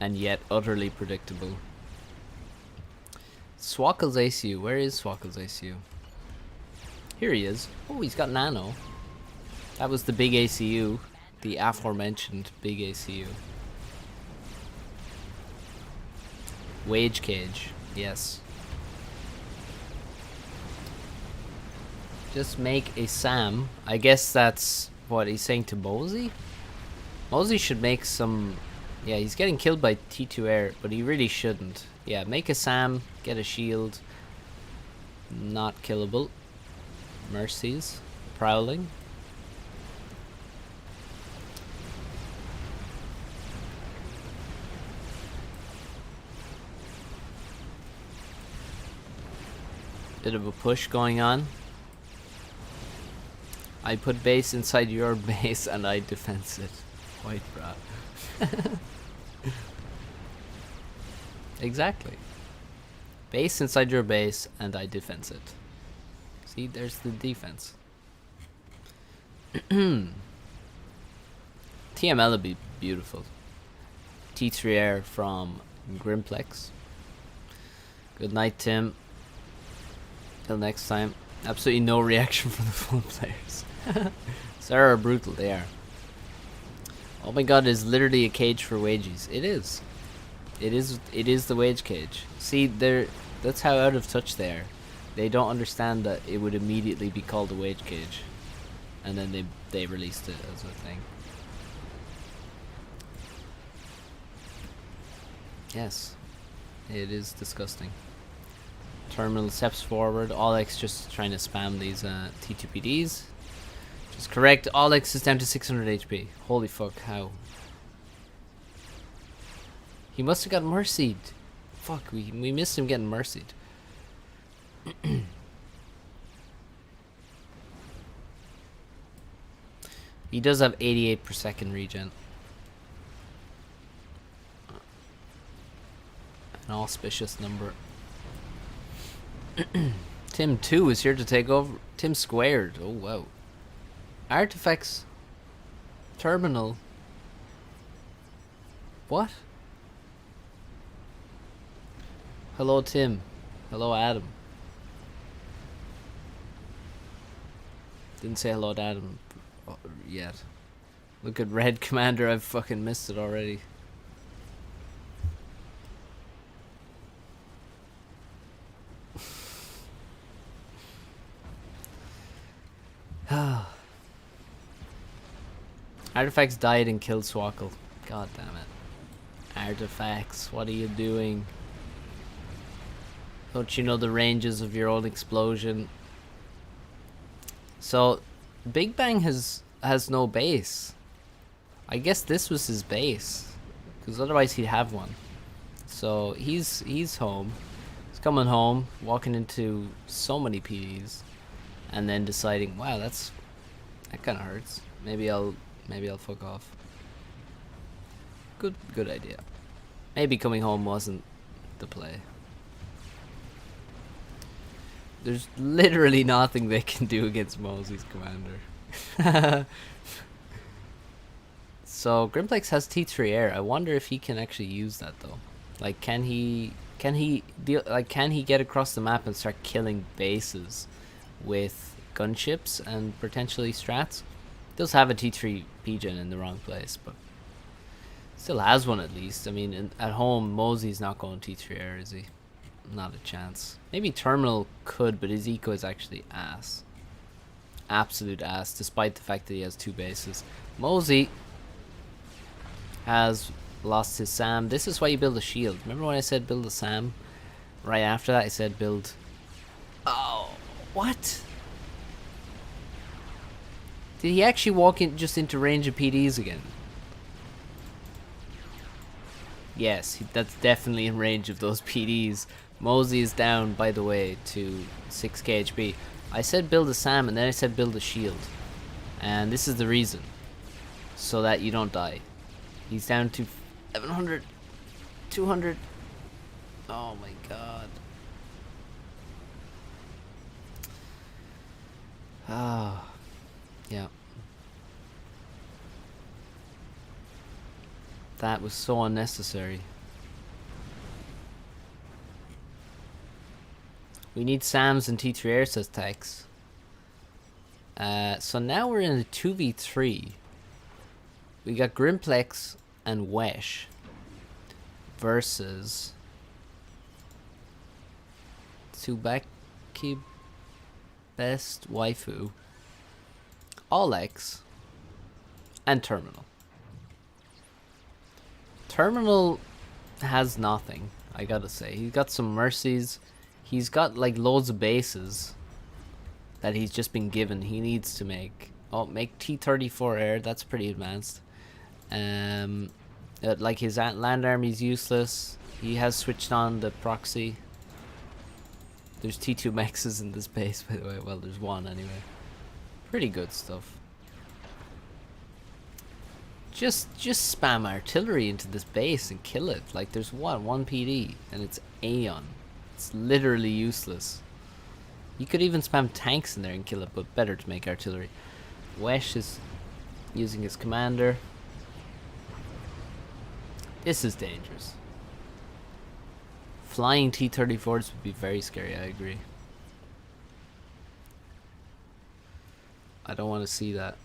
and yet utterly predictable. Swackle's ACU. Where is Swackle's ACU? Here he is. Oh, he's got nano. That was the big ACU. The aforementioned big ACU. Wage cage. Yes. Just make a SAM. I guess that's what he's saying to Mosey? Mosey should make some... Yeah, he's getting killed by T2 Air, but he really shouldn't. Yeah, make a SAM, get a shield. Not killable. Mercies. Prowling. Bit of a push going on. I put base inside your base and I defense it. White brat. Exactly. Base inside your base and I defense it. See, there's the defense. TML would be beautiful. T3 Air from Grimplex. Good night, Tim. Till next time. Absolutely no reaction from the full players. Sarah are brutal, they are. Oh my god, it is literally a cage for wages. It is. It is the wage cage. See, that's how out of touch they are. They don't understand that it would immediately be called a wage cage. And then they released it as a thing. Yes. It is disgusting. Terminal steps forward. Alex just trying to spam these T2PDs. Just correct. Alex is down to 600 HP. Holy fuck, how? He must have gotten mercied. Fuck, we missed him getting mercied. He does have 88 per second regen. An auspicious number. Tim 2 is here to take over. Tim squared. Oh wow. Artifacts terminal. What? Hello, Tim. Hello, Adam. Didn't say hello to Adam yet. Look at Red Commander, I've fucking missed it already. Artifacts died and killed Swackle. God damn it. Artifacts, what are you doing? Don't you know the ranges of your own explosion? So, Big Bang has no base. I guess this was his base, because otherwise he'd have one. So he's home. He's coming home, walking into so many PDs, and then deciding, wow, that kind of hurts. Maybe I'll fuck off. Good idea. Maybe coming home wasn't the play. There's literally nothing they can do against Mosey's commander. So Grimplex has T3 air. I wonder if he can actually use that though. Like, can he get across the map and start killing bases with gunships and potentially strats? He does have a T3 P-Gen in the wrong place, but still has one at least. I mean, at home, Mosey's not going T3 air, is he? Not a chance. Maybe Terminal could, but his eco is actually ass. Absolute ass, despite the fact that he has 2 bases. Mosey has lost his Sam. This is why you build a shield. Remember when I said build a Sam? Right after that I said build... Oh, what? Did he actually walk in just into range of PDs again? Yes, that's definitely in range of those PDs. Mosey is down, by the way, to 6 KHB. I said build a Sam and then I said build a shield. And this is the reason. So that you don't die. He's down to 700, 200. Oh my god. Ah, yeah. That was so unnecessary. We need Sams and T3 air, says Tex. So now we're in a 2v3. We got Grimplex and Wesh versus Tsubaki Best Waifu, Alex, and Terminal. Terminal has nothing, I gotta say. He's got some mercies. He's got like loads of bases that he's just been given. He needs to make. Oh, make T-34 air. That's pretty advanced. Like his land army's useless. He has switched on the proxy. There's T2 mexes in this base, by the way. Well, there's one anyway. Pretty good stuff. Just spam artillery into this base and kill it. Like, there's one PD, and it's Aeon. It's literally useless. You could even spam tanks in there and kill it, but better to make artillery. Wesh is using his commander. This is dangerous. Flying T-34s would be very scary, I agree. I don't want to see that.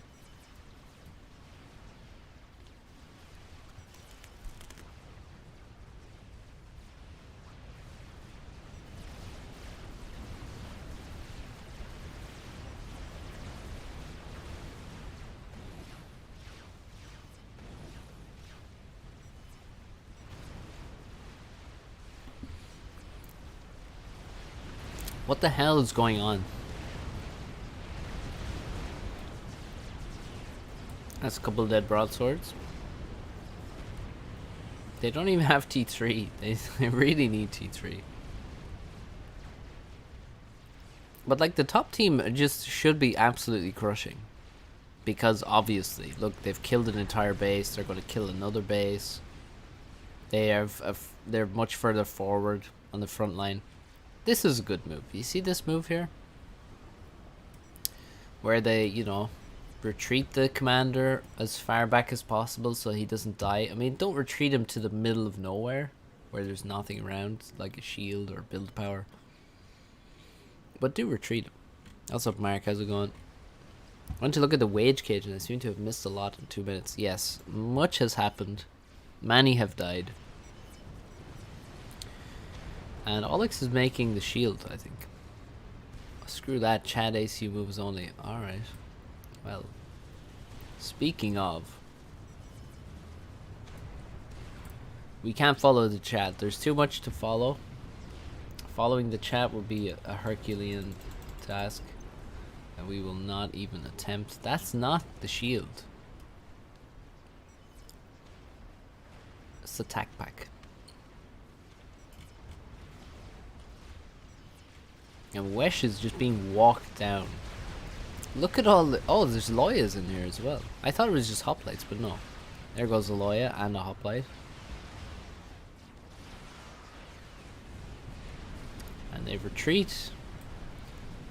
What the hell is going on? That's a couple of dead broadswords. They don't even have T3. They really need T3. But like the top team just should be absolutely crushing. Because obviously, look, they've killed an entire base. They're going to kill another base. They're much further forward on the front line. This is a good move. You see this move here? Where they, you know, retreat the commander as far back as possible so he doesn't die. I mean, don't retreat him to the middle of nowhere where there's nothing around, like a shield or build power. But do retreat him. What's up, Mark? How's it going? I want to look at the wage cage, and I seem to have missed a lot in 2 minutes. Yes, much has happened. Many have died. And Alex is making the shield, I think. Screw that, Chad AC moves only. Alright. Well, speaking of, we can't follow the chat. There's too much to follow. Following the chat will be a Herculean task, and we will not even attempt. That's not the shield. It's the tack pack. And Wesh is just being walked down. Look at all the... Oh, there's Loyas in here as well. I thought it was just hoplites, but no. There goes a Loya and a hoplite. And they retreat.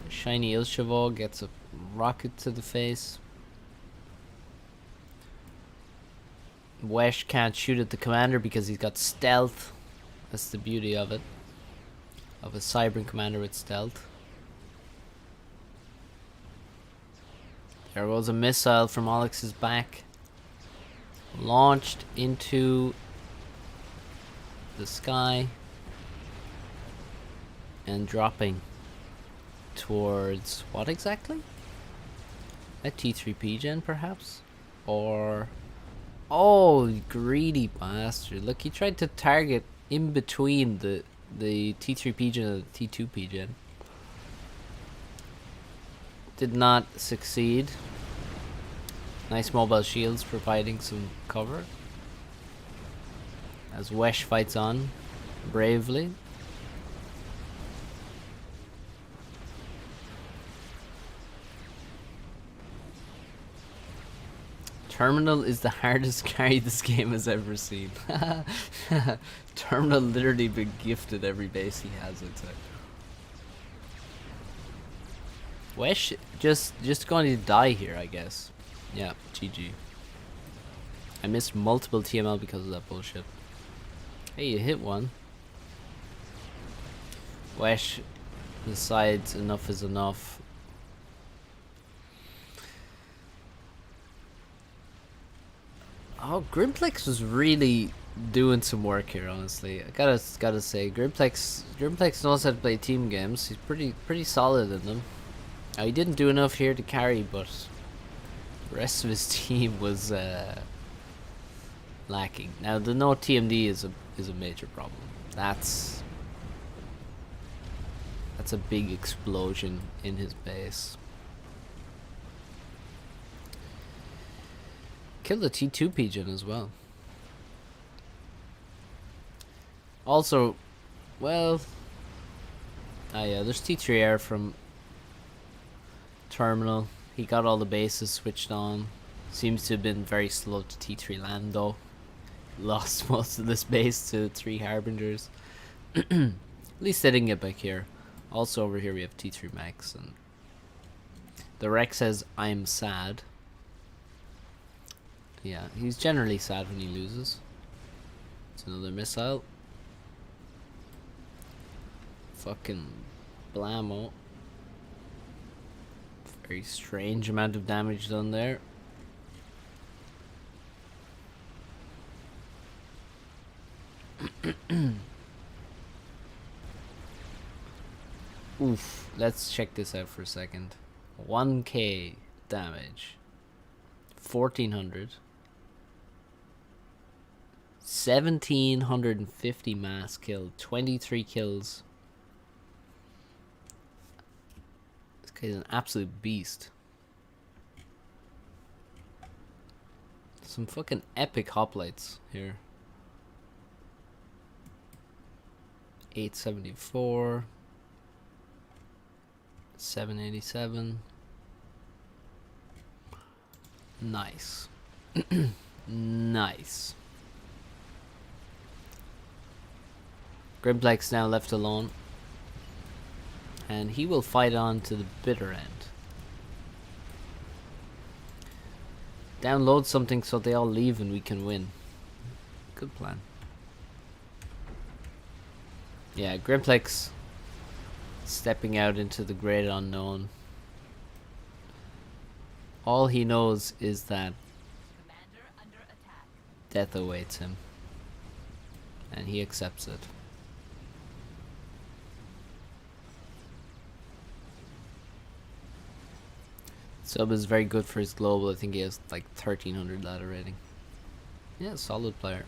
Shiny Ilshavo gets a rocket to the face. Wesh can't shoot at the commander because he's got stealth. That's the beauty of it. Of a Cybran commander with stealth. There goes a missile from Alex's back. Launched into the sky. And dropping towards what exactly? A T3P gen perhaps? Or... Oh, greedy bastard. Look, he tried to target in between the T3P gen and the T2P gen. Did not succeed. Nice mobile shields providing some cover. As Wesh fights on bravely. Terminal is the hardest carry this game has ever seen. Terminal literally been gifted every base he has, I'd say. Wesh just going to die here, I guess. Yeah, GG. I missed multiple TML because of that bullshit. Hey, you hit one. Wesh decides enough is enough. Oh, Grimplex was really doing some work here, honestly. I gotta say, Grimplex knows how to play team games. He's pretty solid in them. He didn't do enough here to carry, but the rest of his team was lacking. Now, the no TMD is a major problem. That's a big explosion in his base. Killed the T2 pigeon as well. Also, well, yeah, there's T3 air from Terminal. He got all the bases switched on. Seems to have been very slow to T3 land though. Lost most of this base to 3 Harbingers. At least they didn't get back here. Also over here we have T3 Max, and the Rex says, "I'm sad." Yeah, he's generally sad when he loses. It's another missile. Fucking blammo. Very strange amount of damage done there. Oof, let's check this out for a second. 1k damage. 1400. 1750 mass killed. 23 kills. This guy's an absolute beast. Some fucking epic hoplites here. 874. 787. Nice. Nice. Grimplex now left alone. And he will fight on to the bitter end. Download something so they all leave and we can win. Good plan. Yeah, Grimplex stepping out into the great unknown. All he knows is that death awaits him. And he accepts it. Sub is very good for his global. I think he has like 1300 ladder rating. Yeah, solid player.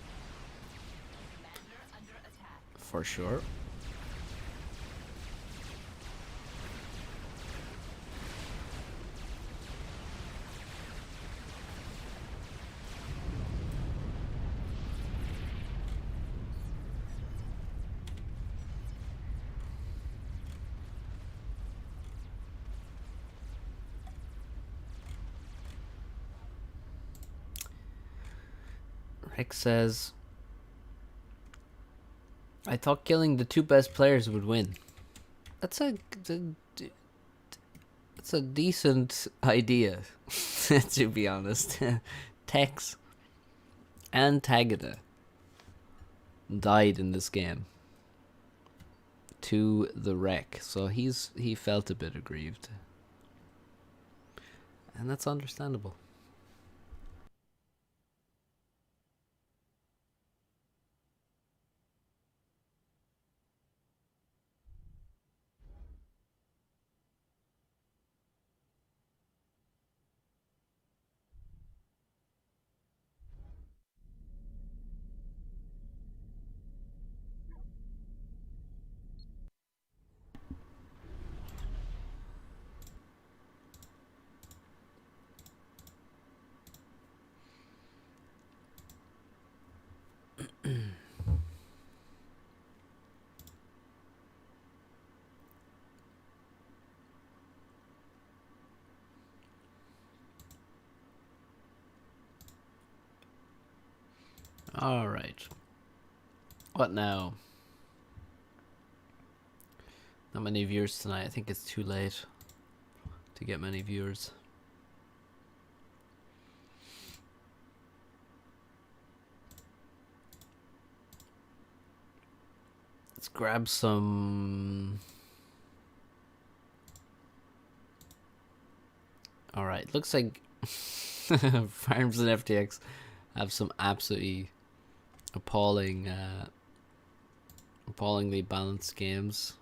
For sure. Rex says, I thought killing the two best players would win. That's a decent idea, to be honest. Tex and Tagada died in this game to the wreck, so he felt a bit aggrieved, and that's understandable. All right. What now? Not many viewers tonight. I think it's too late to get many viewers. Let's grab some. All right. Looks like Farms and FTX have some absolutely appallingly balanced games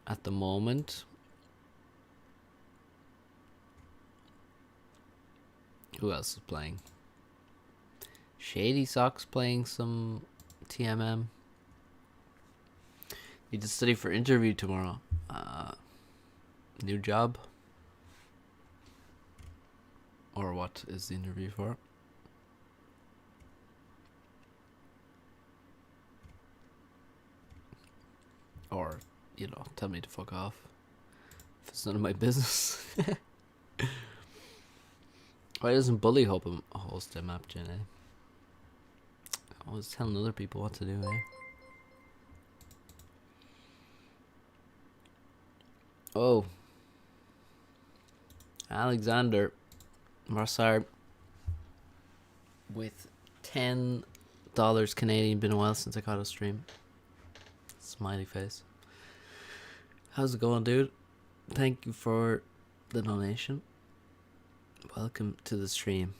at the moment. Who else is playing? Shady Socks playing some TMM. Need to study for interview tomorrow. New job? Or what is the interview for? Or, tell me to fuck off. If it's none of my business. Why doesn't Bully host a map gen, eh? I was telling other people what to do, eh? Oh. Alexander Marsard with $10 Canadian. Been a while since I caught a stream. Smiley face. How's it going, dude? Thank you for the donation. Welcome to the stream.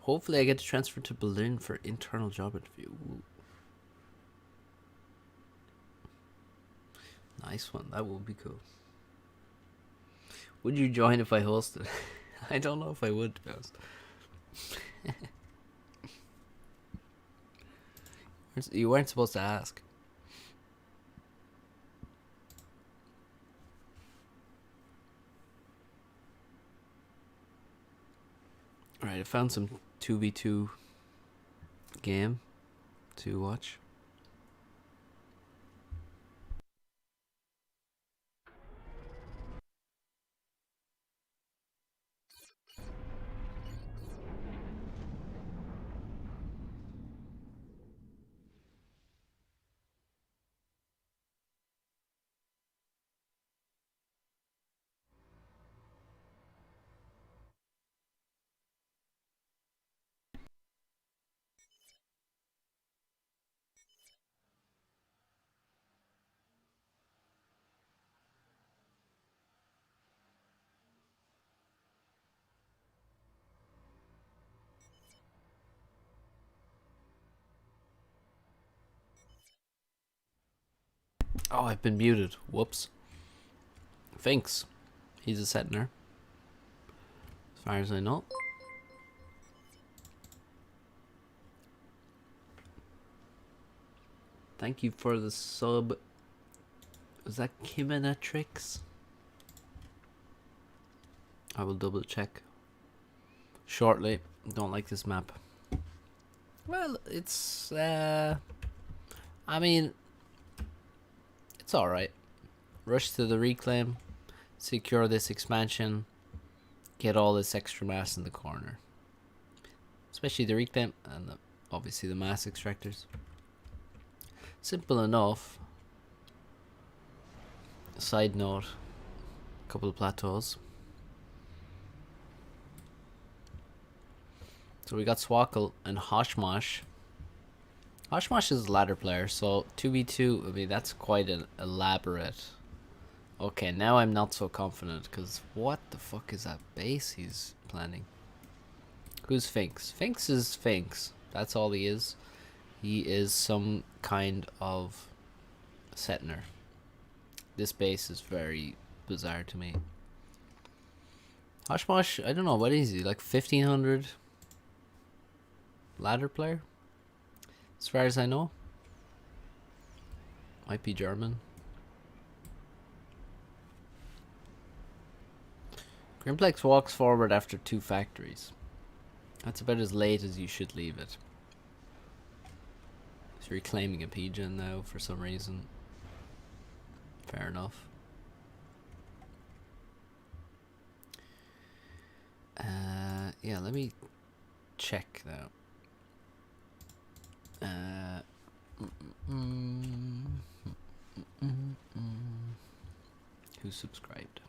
Hopefully I get to transfer to Berlin for internal job interview. Ooh. Nice one. That would be cool. Would you join if I hosted? I don't know if I would, to be honest. You weren't supposed to ask. Alright, I found some 2v2 game to watch. Oh, I've been muted. Whoops. Finks. He's a Sentinel. As far as I know. Thank you for the sub. Was that Kiminatrix? I will double check shortly. Don't like this map. Well, it's I mean, it's alright. Rush to the reclaim, secure this expansion, get all this extra mass in the corner. Especially the reclaim and obviously the mass extractors. Simple enough. Side note, a couple of plateaus. So we got Swackle and Hoshmosh. Hoshmosh is a ladder player, so 2v2, I mean, that's quite an elaborate. Okay, now I'm not so confident, because what the fuck is that base he's planning? Who's Finks? Finks is Finks. That's all he is. He is some kind of Setner. This base is very bizarre to me. Hoshmosh, I don't know, what is he? Like 1500 ladder player? As far as I know. Might be German. Grimplex walks forward after 2 factories. That's about as late as you should leave it. He's reclaiming a pigeon now for some reason. Fair enough. Yeah, let me check now. Who subscribed?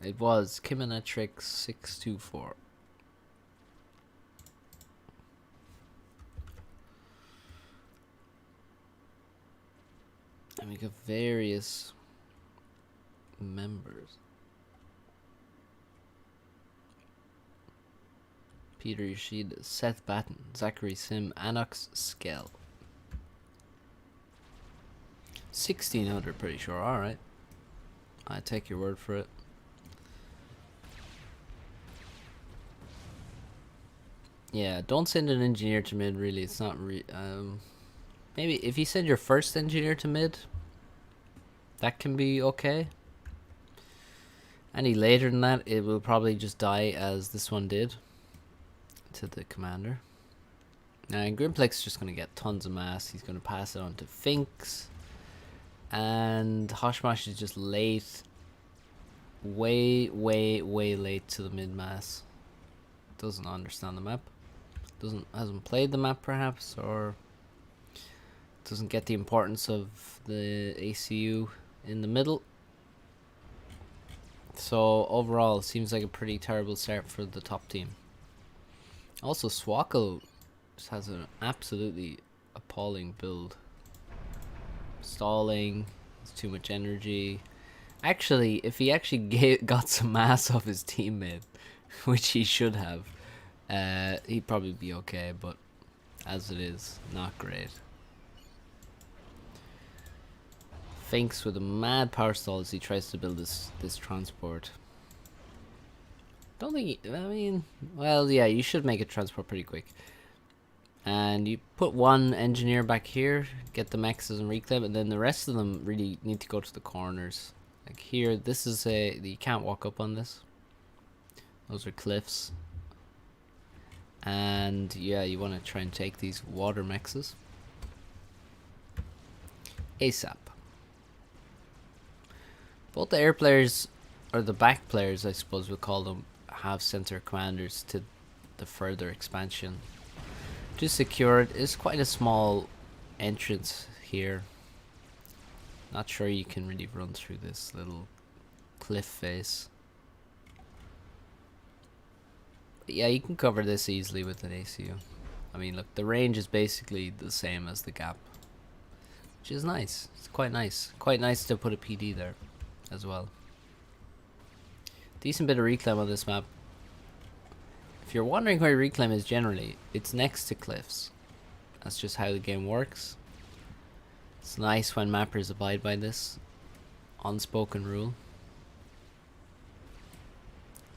It was Kiminatrix 624. And we got various members. Peter Yoshida, Seth Batten, Zachary Sim, Anox Skell. 1600, pretty sure. Alright. I take your word for it. Yeah, don't send an engineer to mid, really. It's not maybe if you send your first engineer to mid, that can be okay. Any later than that, it will probably just die as this one did to the commander. Now, Grimplex is just going to get tons of mass. He's going to pass it on to Finks. And Hoshmosh is just late. Way late to the mid-mass. Doesn't understand the map. Hasn't played the map perhaps, or doesn't get the importance of the ACU in the middle. So overall, it seems like a pretty terrible start for the top team. Also, Swackle just has an absolutely appalling build. Stalling, it's too much energy. Actually, if he actually got some mass off his teammate, which he should have, he'd probably be okay, but as it is, not great. Finks with a mad power stall as he tries to build this transport. Don't think I mean, well, yeah, you should make a transport pretty quick. And you put one engineer back here, get the mexes and reclaim, and then the rest of them really need to go to the corners. Like here, this is you can't walk up on this. Those are cliffs. And yeah, you want to try and take these water mexes ASAP. Both the air players, or the back players I suppose we'll call them, have sent their commanders to the further expansion. To secure it is quite a small entrance here. Not sure you can really run through this little cliff face. But yeah, you can cover this easily with an ACU. I mean, look, the range is basically the same as the gap, which is nice. It's quite nice. Quite nice to put a PD there as well. Decent bit of reclaim on this map. If you're wondering where reclaim is generally, it's next to cliffs. That's just how the game works. It's nice when mappers abide by this unspoken rule.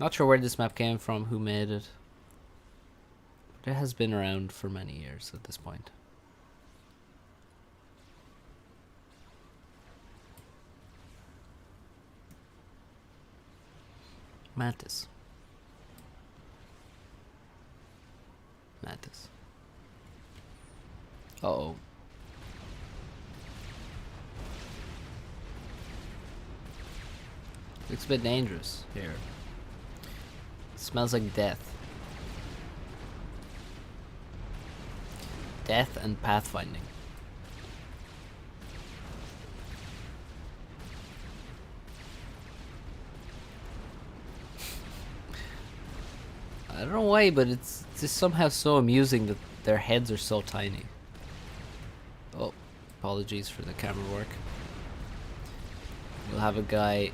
Not sure where this map came from, who made it. But it has been around for many years at this point. Mantis. Mantis. Uh-oh. Looks a bit dangerous here. Smells like death. Death and pathfinding. I don't know why, but it's just somehow so amusing that their heads are so tiny. Oh, apologies for the camera work. We'll have a guy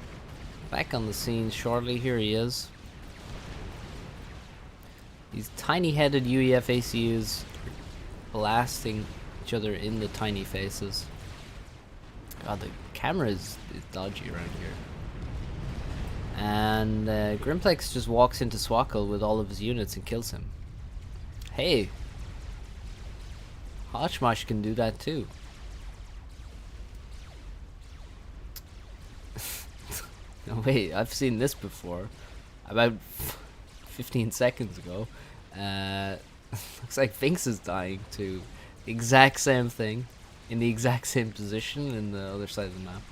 back on the scene shortly. Here he is. These tiny-headed UEF ACUs blasting each other in the tiny faces. God, the camera is dodgy around here. And Grimplex just walks into Swackle with all of his units and kills him. Hey! Hotchmosh can do that too. No, wait, I've seen this before. About 15 seconds ago. Looks like Finks is dying too. The exact same thing. In the exact same position in the other side of the map.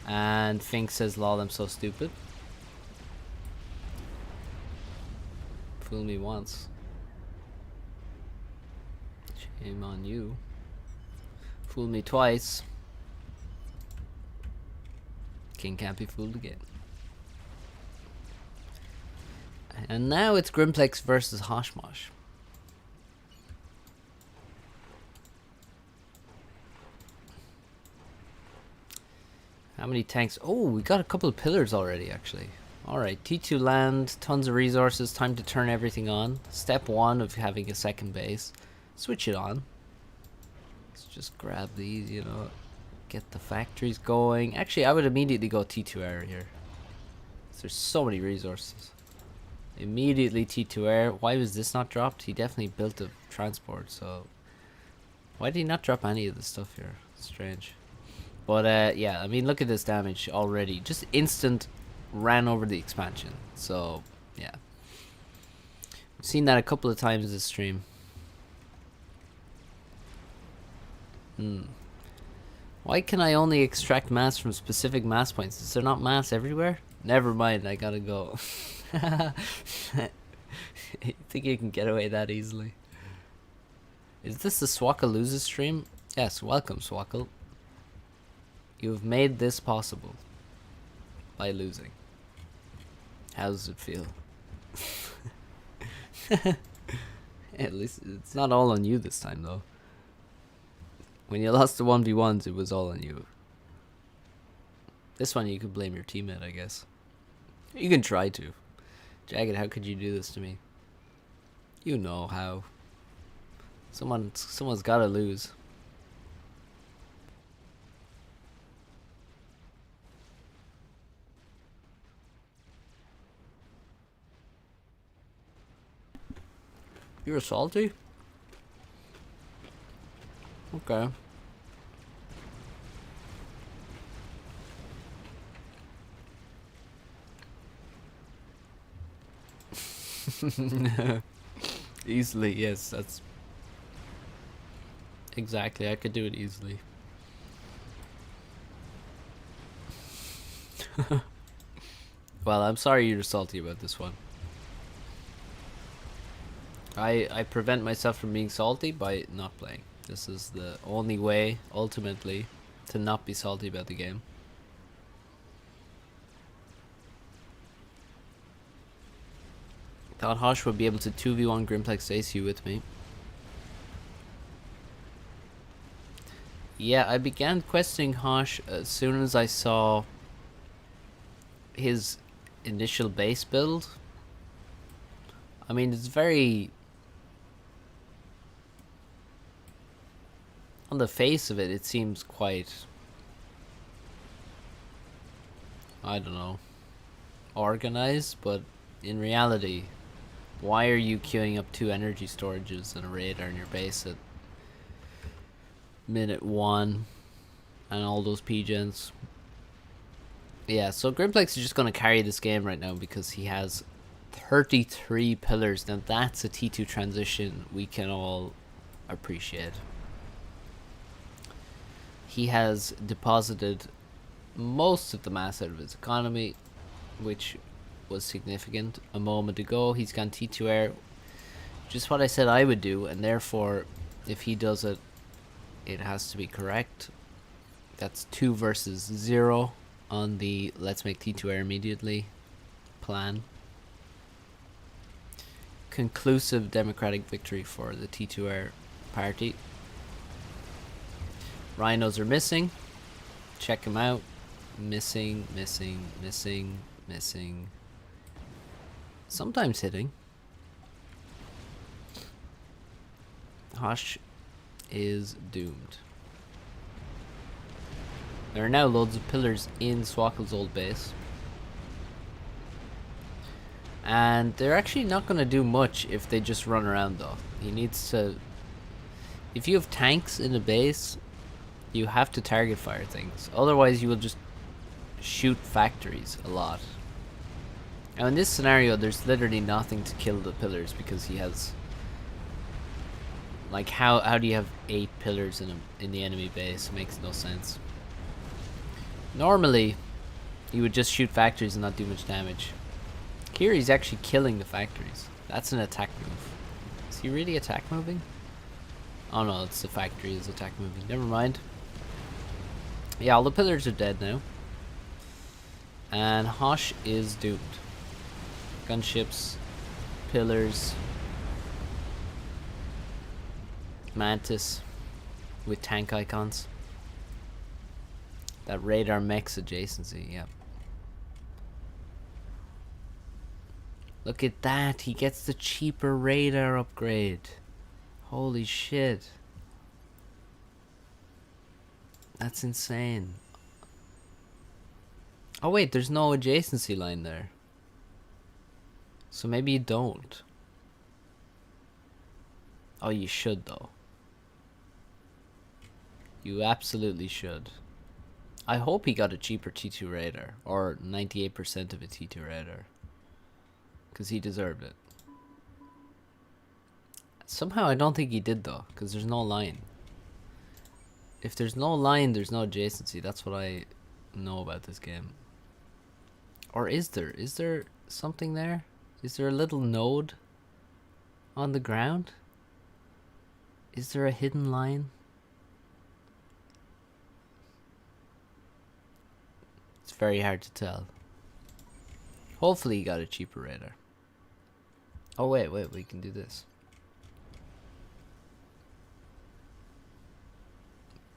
And Finks says, lol, I'm so stupid. Fool me once. Shame on you. Fool me twice. King can't be fooled again. And now it's Grimplex versus Hotchmosh. How many tanks? Oh, we got a couple of pillars already, actually. Alright, T2 land, tons of resources, time to turn everything on. Step 1 of having a second base. Switch it on. Let's just grab these, you know. Get the factories going. Actually, I would immediately go T2 air here. There's so many resources. Immediately T2 air. Why was this not dropped? He definitely built a transport, so... Why did he not drop any of the stuff here? Strange. But yeah, I mean, look at this damage already. Just instant ran over the expansion. So, yeah. I've seen that a couple of times this stream. Why can I only extract mass from specific mass points? Is there not mass everywhere? Never mind, I gotta go. You think you can get away that easily? Is this the Swackle loses stream? Yes, welcome Swackle. You have made this possible by losing. How does it feel? At least it's not all on you this time, though. When you lost the 1v1s, it was all on you. This one you could blame your teammate, I guess. You can try to. Jagged, how could you do this to me? You know how. Someone's gotta lose. You're salty? Okay. Easily, yes, that's... Exactly, I could do it easily. Well, I'm sorry you're salty about this one. I prevent myself from being salty by not playing. This is the only way, ultimately, to not be salty about the game. Thought Hosh would be able to 2v1 Grimplex ACU with me. Yeah, I began questing Hosh as soon as I saw his initial base build. I mean, it's very On the face of it, it seems quite, I don't know, organized, but in reality, why are you queuing up 2 energy storages and a radar in your base at minute 1 and all those P-gens? Yeah, so Grimplex is just going to carry this game right now because he has 33 pillars. Now that's a T2 transition we can all appreciate. He has deposited most of the mass out of his economy, which was significant. A moment ago, he's gone T2 air, just what I said I would do, and therefore, if he does it, it has to be correct. That's 2 versus 0 on the let's make T2 air immediately plan. Conclusive democratic victory for the T2 air party. Rhinos are missing. Check them out. Missing, missing, missing, missing. Sometimes hitting. Hosh is doomed. There are now loads of pillars in Swackle's old base. And they're actually not going to do much if they just run around though. He needs to... If you have tanks in a base, you have to target fire things. Otherwise you will just shoot factories a lot. Now in this scenario there's literally nothing to kill the pillars because he has... Like how do you have 8 pillars in the enemy base? It makes no sense. Normally you would just shoot factories and not do much damage. Here he's actually killing the factories. That's an attack move. Is he really attack moving? Oh no, it's the factory is attack moving. Never mind. Yeah, all the pillars are dead now. And Hosh is doomed. Gunships, pillars, Mantis with tank icons. That radar mech's adjacency, yep. Look at that, he gets the cheaper radar upgrade. Holy shit. That's insane. Oh wait, there's no adjacency line there. So maybe you don't. Oh, you should though. You absolutely should. I hope he got a cheaper T2 radar, or 98% of a T2 radar, because he deserved it. Somehow I don't think he did though, because there's no line. If there's no line, there's no adjacency. That's what I know about this game. Or is there? Is there something there? Is there a little node on the ground? Is there a hidden line? It's very hard to tell. Hopefully he got a cheaper radar. Oh wait, we can do this.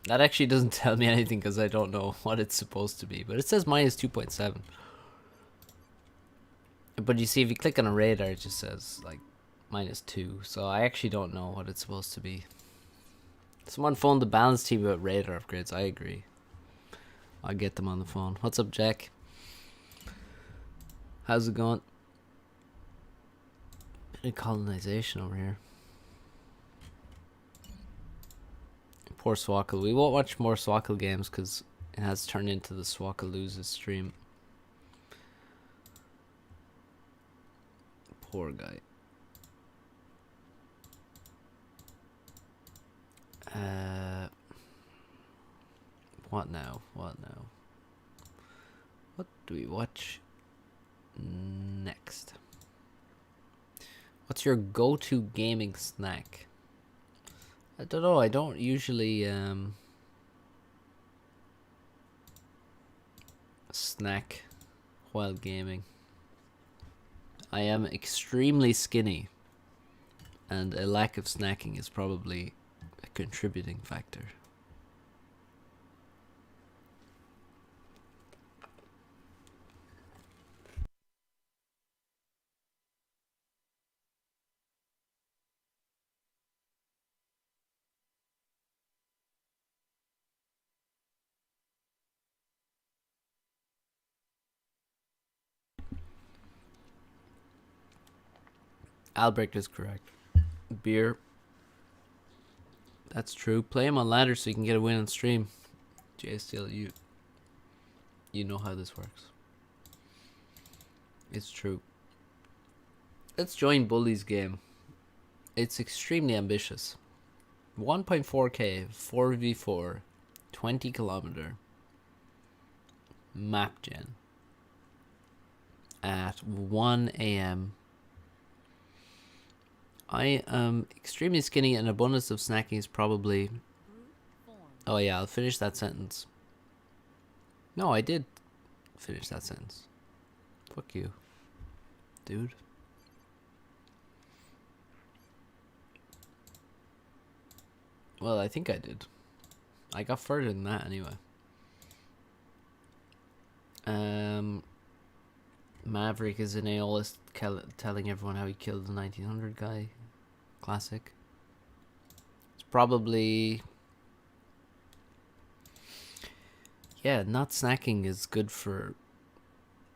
That actually doesn't tell me anything because I don't know what it's supposed to be. But it says minus 2.7. But you see, if you click on a radar, it just says like minus 2. So I actually don't know what it's supposed to be. Someone phoned the balance team about radar upgrades. I agree. I'll get them on the phone. What's up, Jack? How's it going? Bit of colonization over here. Poor Swackle. We won't watch more Swackle games because it has turned into the Swackle loses stream. Poor guy. What now? What now? What do we watch next? What's your go-to gaming snack? I don't know. I don't usually snack while gaming. I am extremely skinny, and a lack of snacking is probably a contributing factor. Albrecht is correct. Beer. That's true. Play him on ladder so you can get a win on stream. Jay Steele, you know how this works. It's true. Let's join Bully's game. It's extremely ambitious. 1.4k, 4v4, 20 kilometer map gen at 1 a.m. I am extremely skinny and abundance of snacking is probably... Oh yeah, I'll finish that sentence. No, I did finish that sentence. Fuck you, dude. Well, I think I did. I got further than that anyway. Maverick is an AOList telling everyone how he killed the 1900 guy. Classic. It's probably... Yeah, not snacking is good for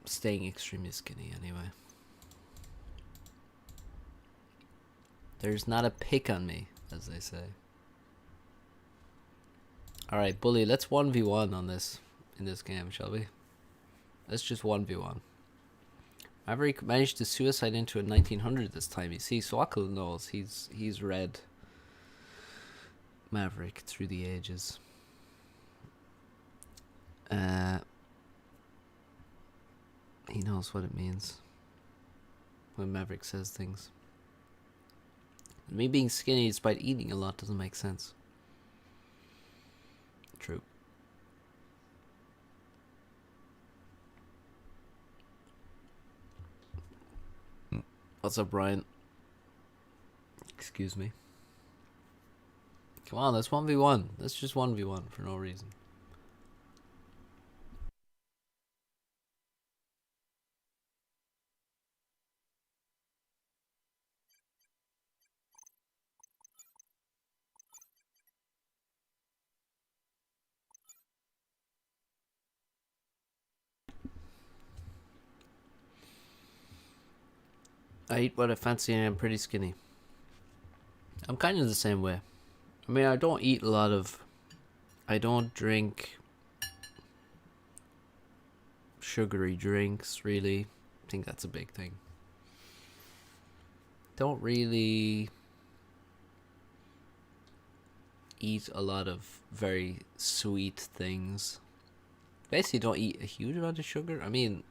staying extremely skinny anyway. There's not a pick on me, as they say. Alright, Bully, let's 1v1 on this, in this game, shall we? Let's just 1v1. Maverick managed to suicide into a 1900 this time. You see, Swakle knows he's read Maverick through the ages. He knows what it means when Maverick says things. Me being skinny despite eating a lot doesn't make sense. True. What's up, Brian? Excuse me. Come on, let's 1v1. Let's just 1v1 for no reason. I eat what I fancy and I'm pretty skinny. I'm kind of the same way. I mean, I don't eat a lot of... I don't drink sugary drinks, really. I think that's a big thing. Don't really eat a lot of very sweet things. Basically don't eat a huge amount of sugar. I mean,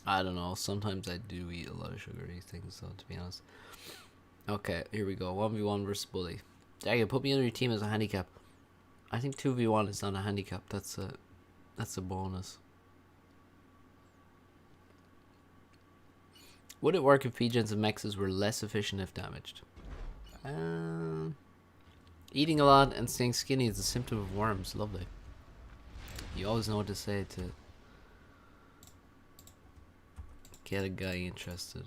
I don't know. Sometimes I do eat a lot of sugary things, though, to be honest. Okay, here we go. 1v1 versus Bully. Dang, put me on your team as a handicap. I think 2v1 is not a handicap. That's a bonus. Would it work if P-gens and mexes were less efficient if damaged? Eating a lot and staying skinny is a symptom of worms. Lovely. You always know what to say to get a guy interested.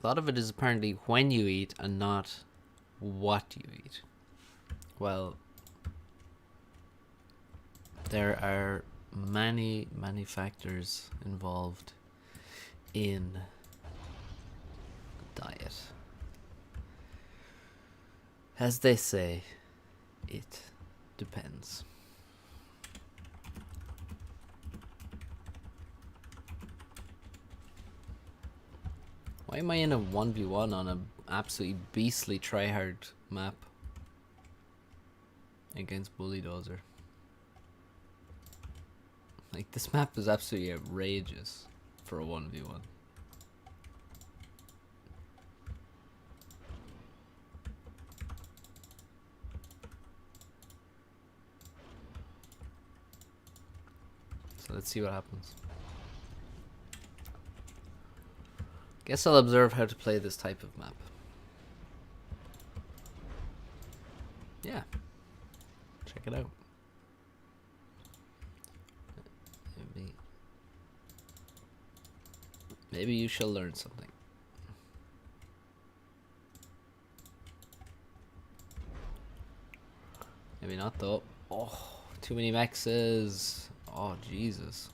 A lot of it is apparently when you eat and not what you eat. Well, there are many factors involved in diet. As they say, it depends. Why am I in a 1v1 on an absolutely beastly tryhard map against Bullydozer? Like, this map is absolutely outrageous for a 1v1. So let's see what happens. Guess I'll observe how to play this type of map. Yeah. Check it out. Maybe you shall learn something. Maybe not though. Oh, too many mexes. Oh, Jesus.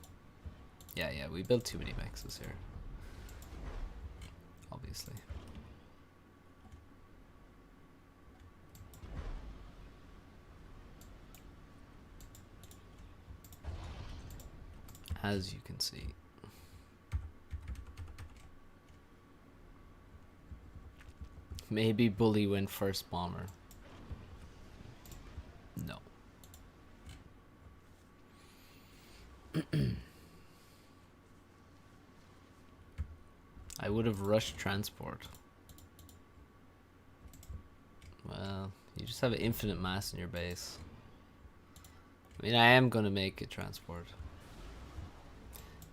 Yeah, yeah, we built too many mexes here. Obviously. As you can see. Maybe Bully went first bomber. No. I would have rushed transport. Well, you just have infinite mass in your base. I mean, I am gonna make a transport.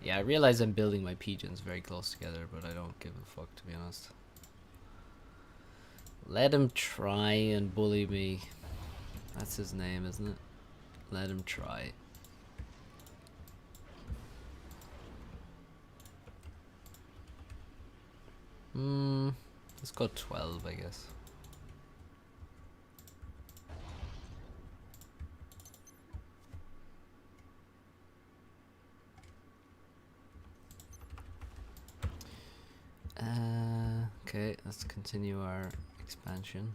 Yeah, I realize I'm building my pigeons very close together, but I don't give a fuck, to be honest. Let him try and bully me. That's his name, isn't it? Let him try. Let's go 12, I guess. Okay, let's continue our expansion.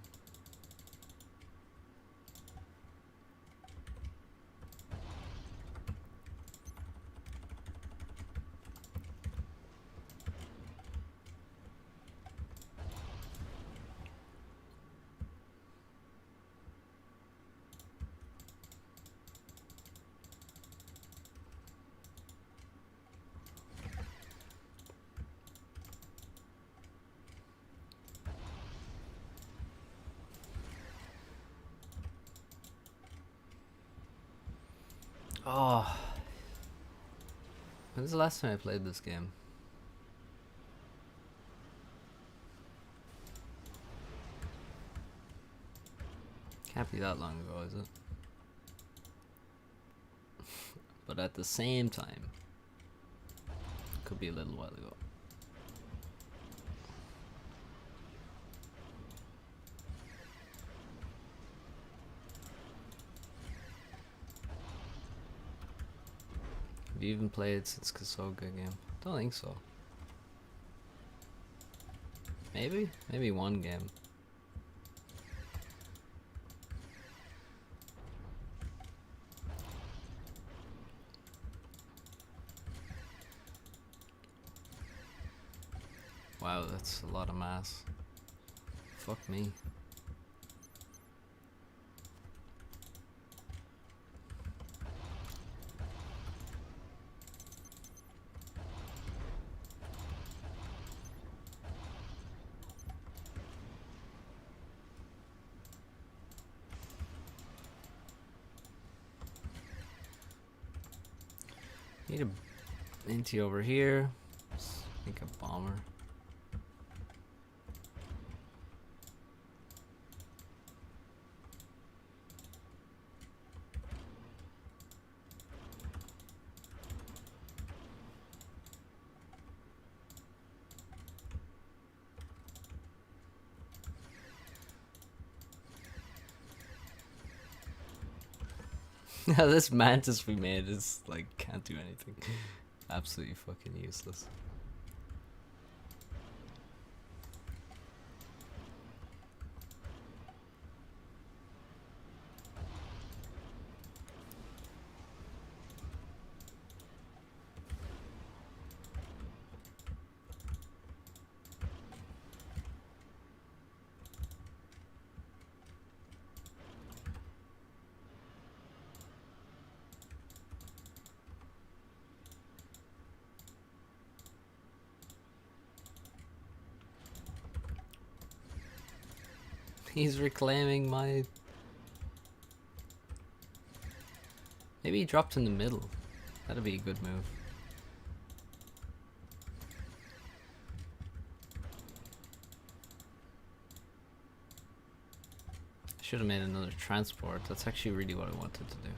Oh, when's the last time I played this game? Can't be that long ago, is it? But at the same time, could be a little while ago. Have you even played since Kasoga game? Don't think so. Maybe one game. Wow, that's a lot of mass. Fuck me. Need a Inti over here. Make a bomber. Now this mantis we made is like can't do anything. Absolutely fucking useless. He's reclaiming my... Maybe he dropped in the middle. That'd be a good move. I should have made another transport. That's actually really what I wanted to do.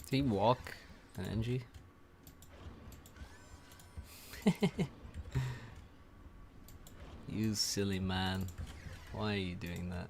Did he walk an NG? You silly man. Why are you doing that?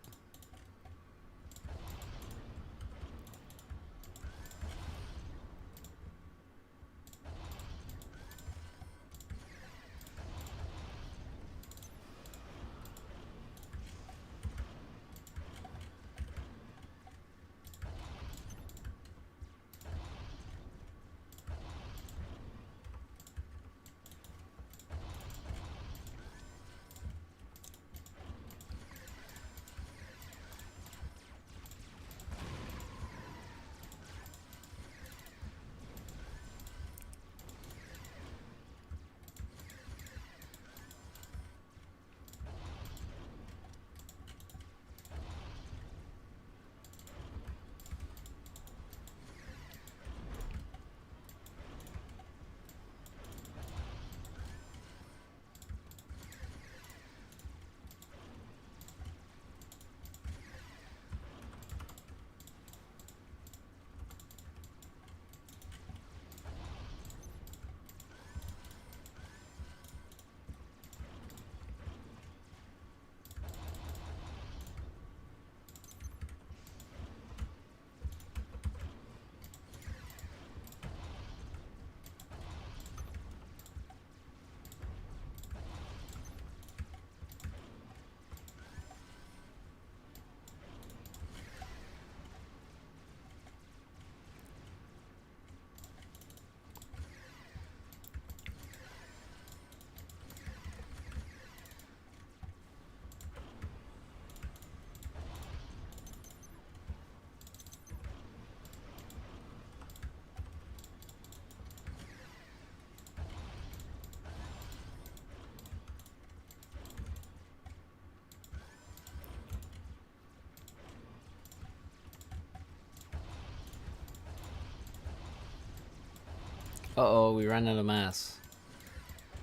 Uh-oh, we ran out of mass.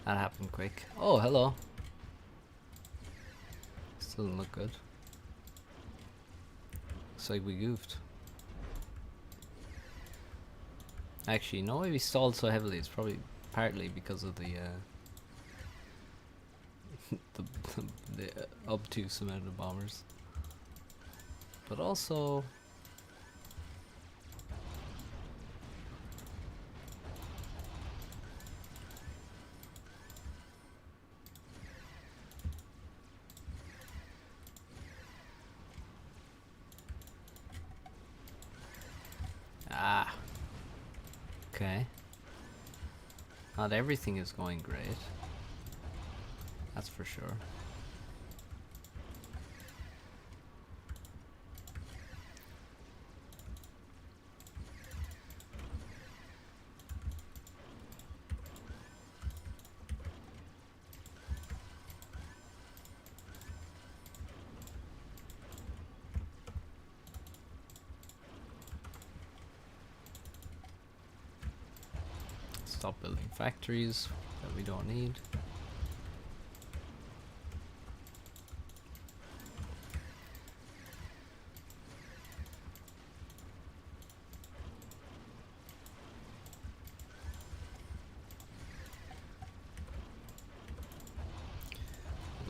That happened quick. Oh, hello. Still doesn't look good. Looks like we goofed. Actually, no way we stalled so heavily. It's probably partly because of the the, the obtuse amount of bombers. But also... Ah. Okay. Not everything is going great. That's for sure. Stop building factories that we don't need.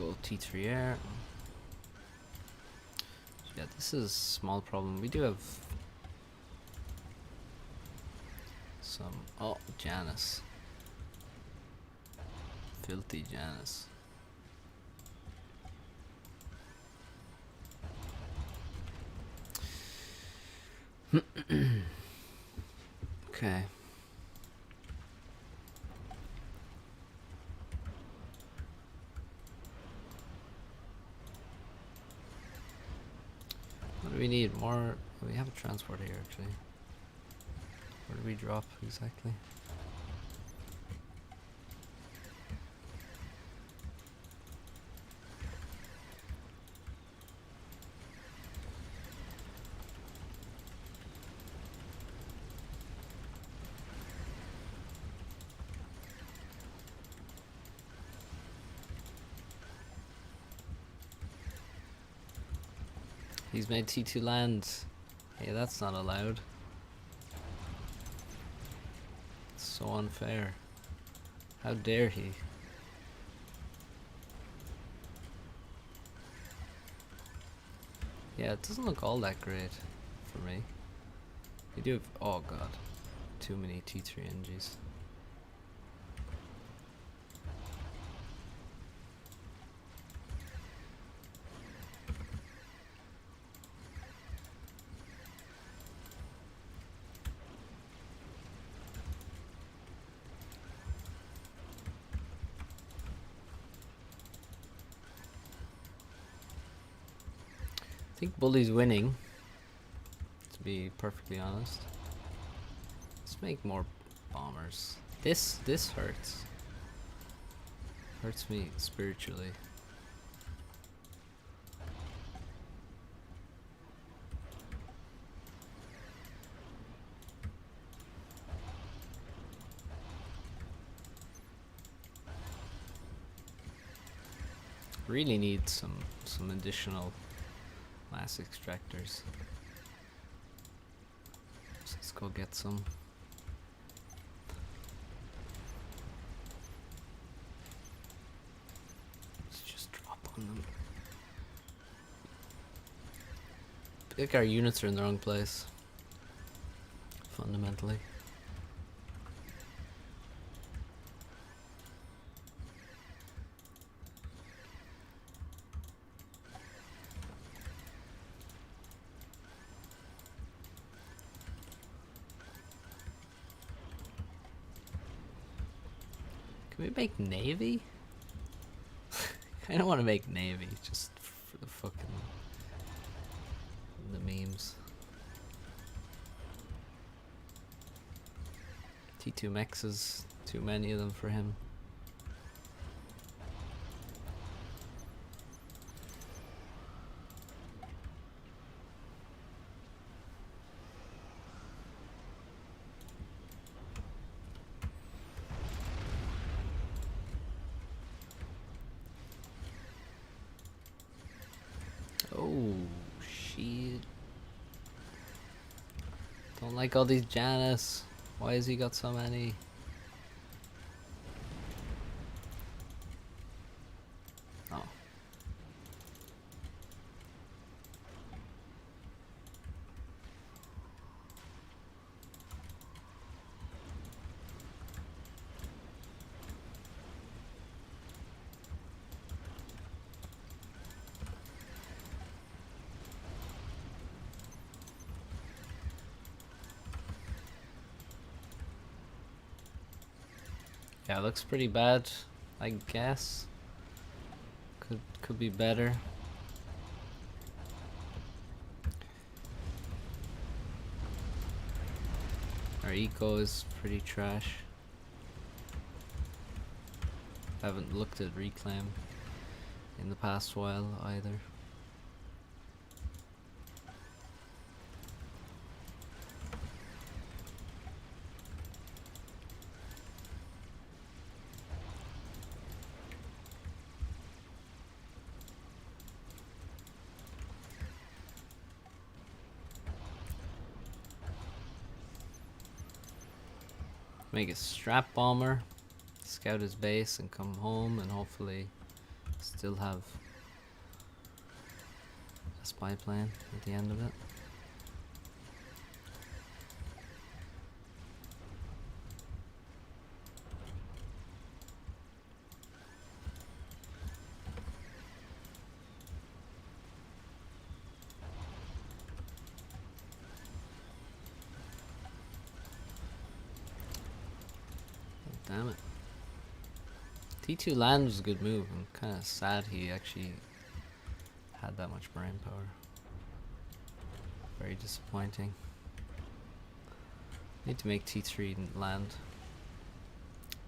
Go T3 air. So yeah, this is a small problem. We do have some... Oh, Janus. Filthy Janus. Okay. What do we need? More... We have a transport here, actually. Where do we drop, exactly? He's made T2 land. Hey, that's not allowed. So unfair. How dare he? Yeah, it doesn't look all that great for me. You do have, oh god, too many T3 NGs. I think Bully's winning, to be perfectly honest. Let's make more bombers. This hurts. Hurts me spiritually. Really need some additional mass extractors. So let's go get some. Let's just drop on them. I think our units are in the wrong place, fundamentally. Can we make navy? I don't want to make navy just for the fucking the memes. T2 mexes, too many of them for him. Oh shit. Don't like all these Janus. Why has he got so many? Oh. Yeah, it looks pretty bad, I guess. Could be better. Our eco is pretty trash. Haven't looked at reclaim in the past while either. Make a strap bomber, scout his base and come home and hopefully still have a spy plane at the end of it. Damn it. T2 land was a good move. I'm kind of sad he actually had that much brain power. Very disappointing. Need to make T3 land.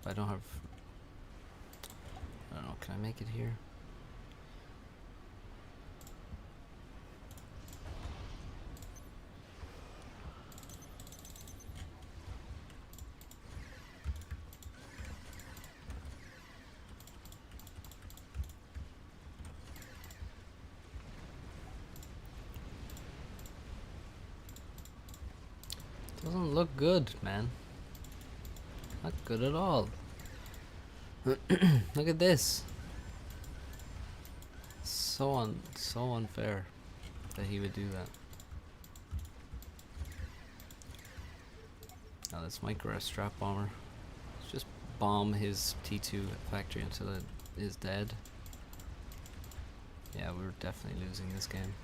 But I don't have... I don't know, can I make it here? Doesn't look good, man. Not good at all. Look at this. So unfair that he would do that. Now this micro strap bomber. Let's just bomb his T2 factory until it is dead. Yeah, we're definitely losing this game.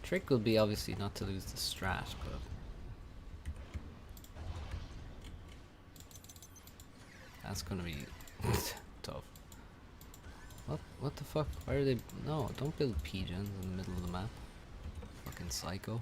Trick would be obviously not to lose the strat, but that's gonna be tough. What the fuck? Why are they? No, don't build pigeons in the middle of the map. Fucking psycho.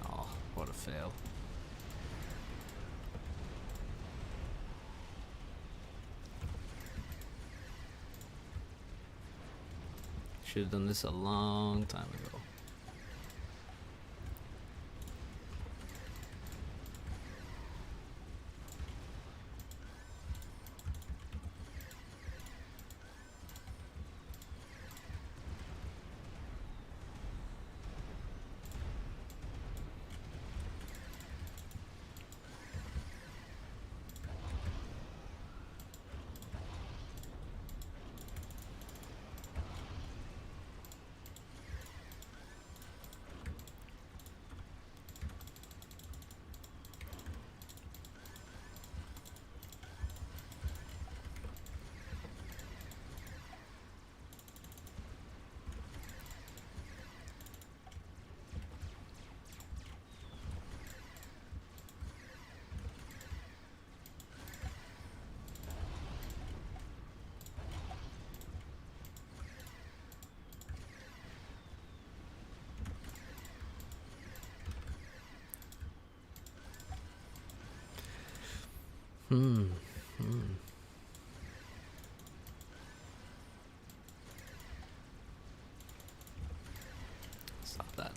Oh, what a fail. Should have done this a long time ago. Stop that.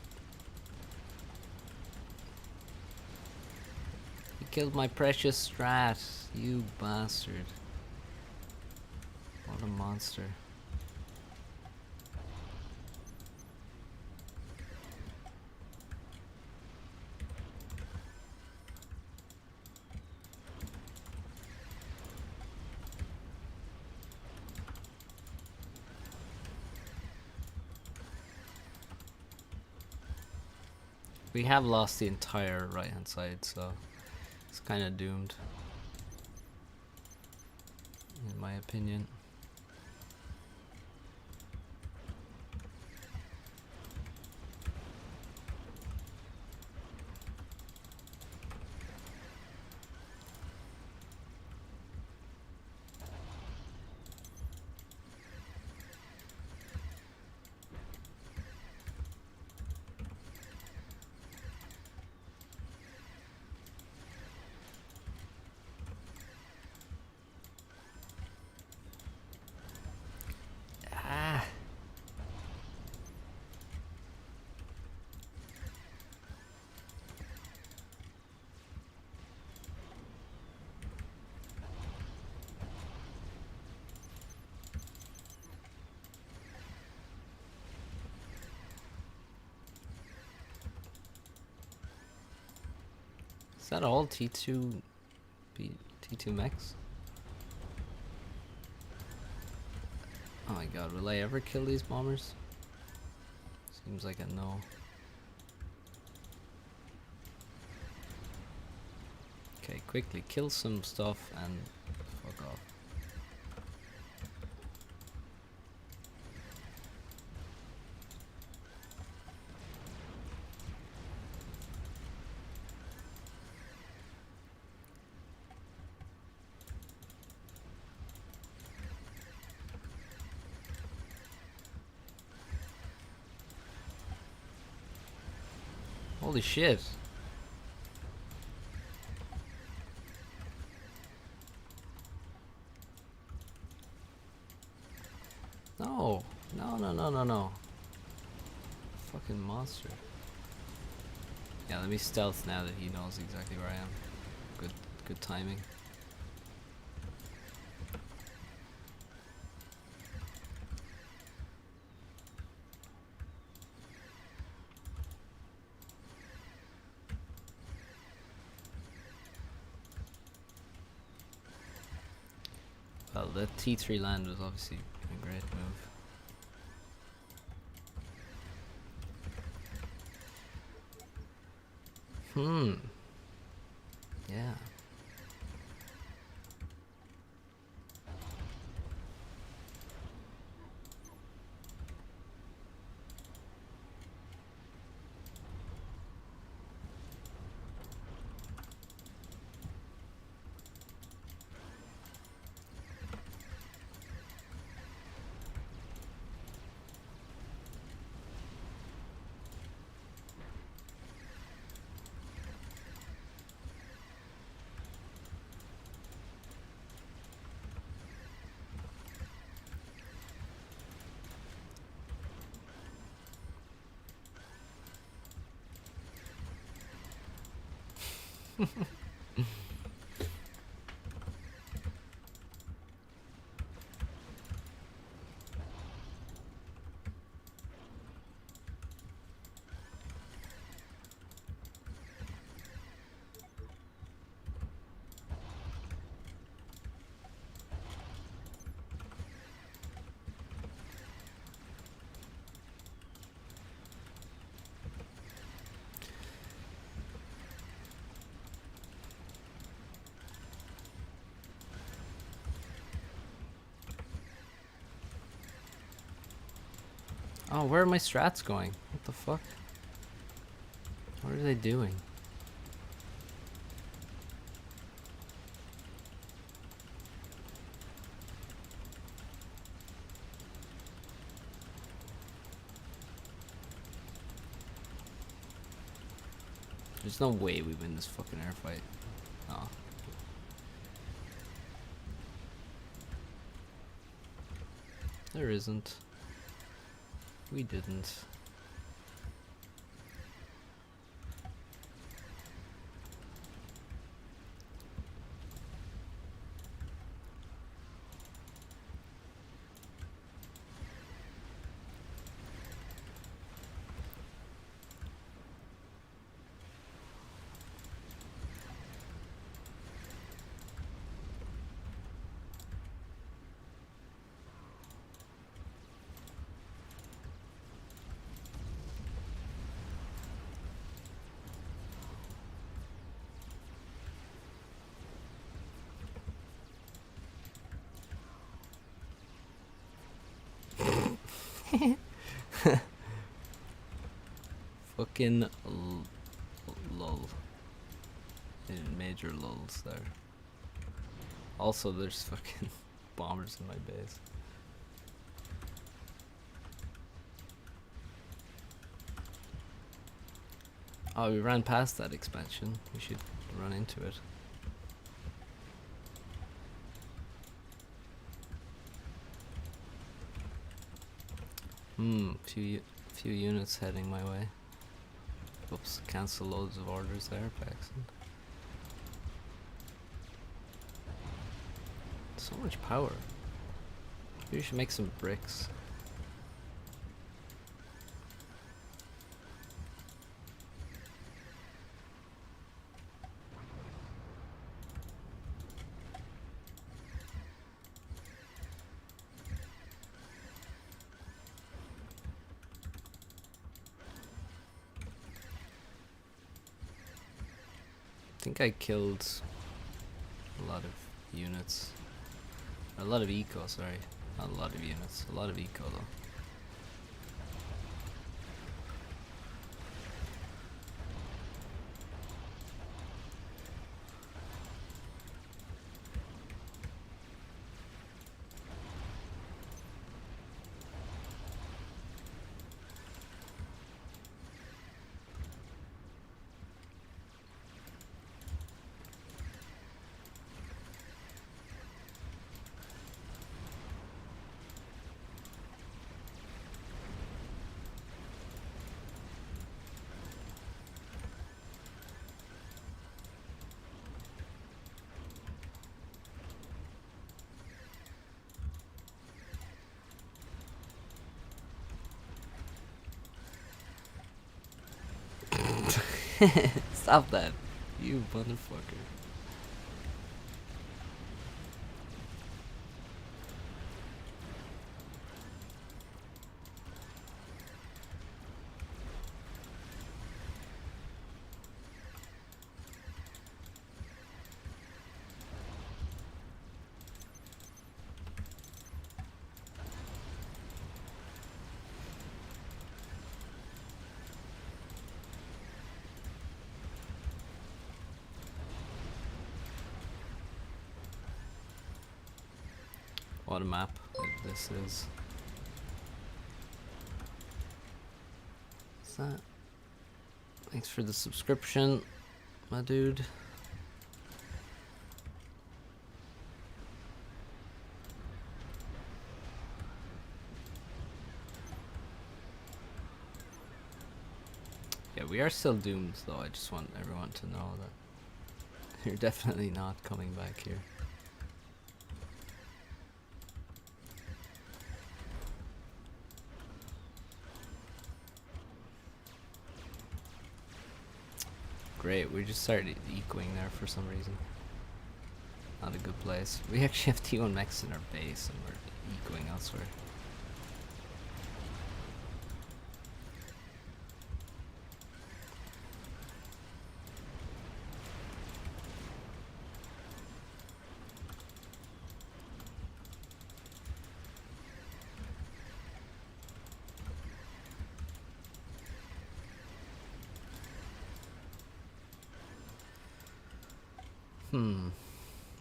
You killed my precious strat, you bastard. What a monster. We have lost the entire right hand side, so it's kind of doomed, in my opinion. Is that all T2 T2 mechs? Oh my god, will I ever kill these bombers? Seems like a no. Okay, quickly kill some stuff and fuck off. Holy shit. No. No, no, no, no, no. Fucking monster. Yeah, let me stealth now that he knows exactly where I am. Good timing. Well, the T3 land was obviously a great move. Yeah. Oh, where are my strats going? What the fuck? What are they doing? There's no way we win this fucking air fight. Oh. There isn't. We didn't. Fucking lull. Major lulls there. Also, there's fucking bombers in my base. Oh, we ran past that expansion. We should run into it. Few units heading my way. Oops, cancel loads of orders there, Paxton. So much power. Maybe we should make some bricks. I think I killed a lot of units. A lot of eco, sorry. Not a lot of units. A lot of eco though. Stop that, you motherfucker. What a map this is. What's that? Thanks for the subscription, my dude. Yeah, we are still doomed though. I just want everyone to know that you're definitely not coming back here. Great, we just started ecoing there for some reason. Not a good place. We actually have T1 mechs in our base and we're ecoing elsewhere.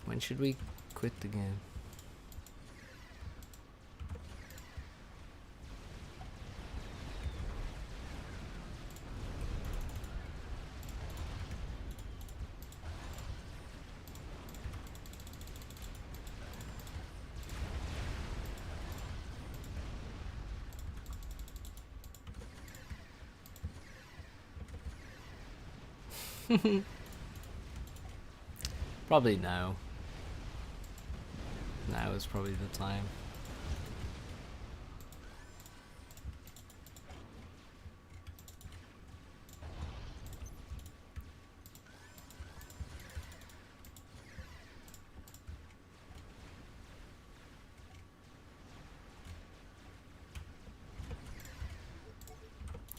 When should we quit the game? Probably now. Now is probably the time.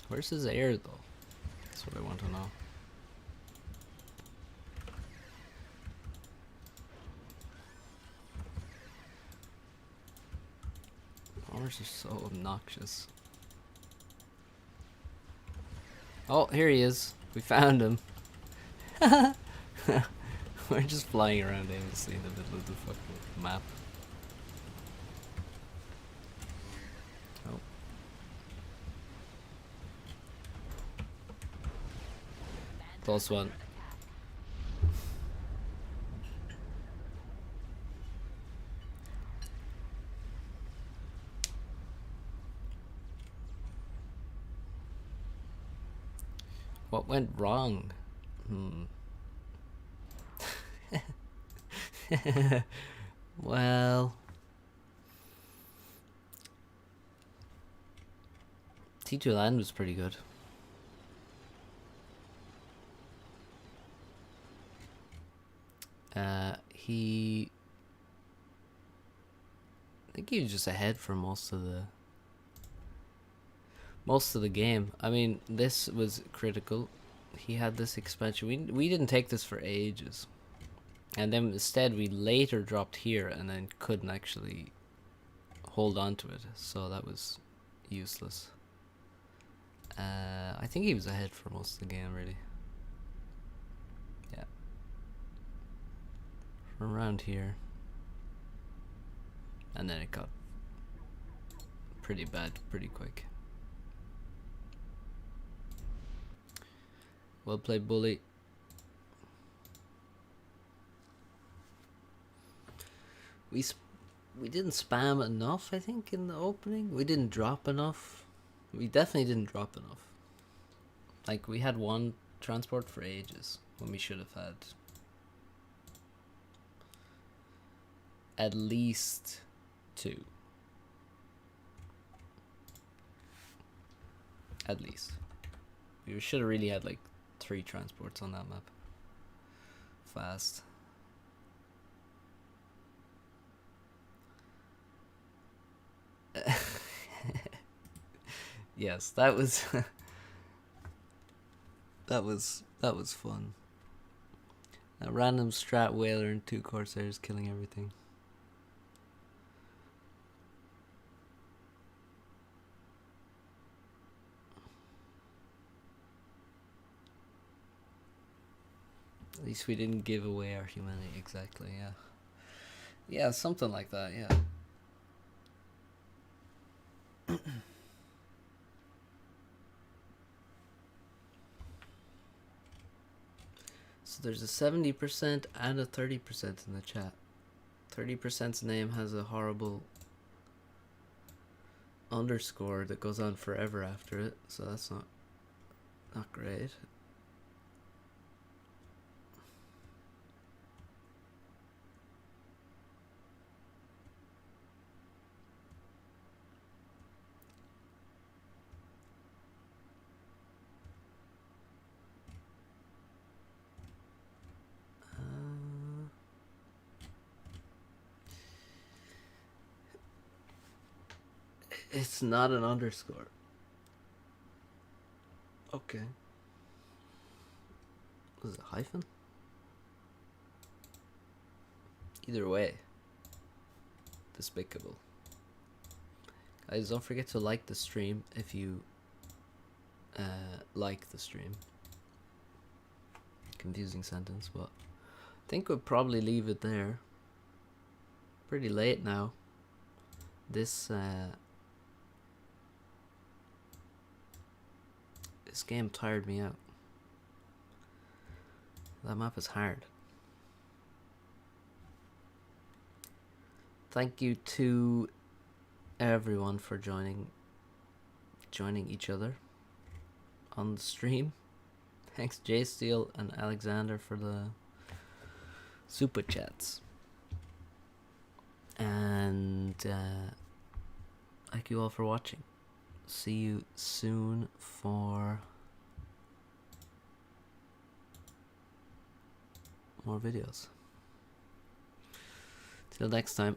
Where's his air though? That's what I want to know. Bombers are so obnoxious. Oh, here he is. We found him. We're just flying around aimlessly in the middle of the fucking map. Oh. Close one. What went wrong? Well, T2 land was pretty good. I think he was just ahead for most of the game. I mean, this was critical. He had this expansion. We didn't take this for ages. And then instead we later dropped here and then couldn't actually hold on to it. So that was useless. I think he was ahead for most of the game, really. Yeah. From around here. And then it got pretty bad pretty quick. Well played, bully. We didn't spam enough, I think, in the opening. We didn't drop enough. We definitely didn't drop enough. Like, we had one transport for ages when we should have had at least two. At least. We should have really had like 3 transports on that map. Fast. Yes, that was that was fun. A random strat whaler and 2 corsairs killing everything. At least we didn't give away our humanity. Exactly, yeah. Yeah, something like that, yeah. So there's a 70% and a 30% in the chat. 30%'s name has a horrible underscore that goes on forever after it, so that's not great. It's not an underscore. Okay. Was it a hyphen? Either way. Despicable. Guys, don't forget to like the stream if you like the stream. Confusing sentence, but I think we'll probably leave it there. Pretty late now. This this game tired me out. That map is hard. Thank you to everyone for joining each other on the stream. Thanks Jay Steele and Alexander for the super chats. And thank you all for watching. See you soon for more videos. Till next time.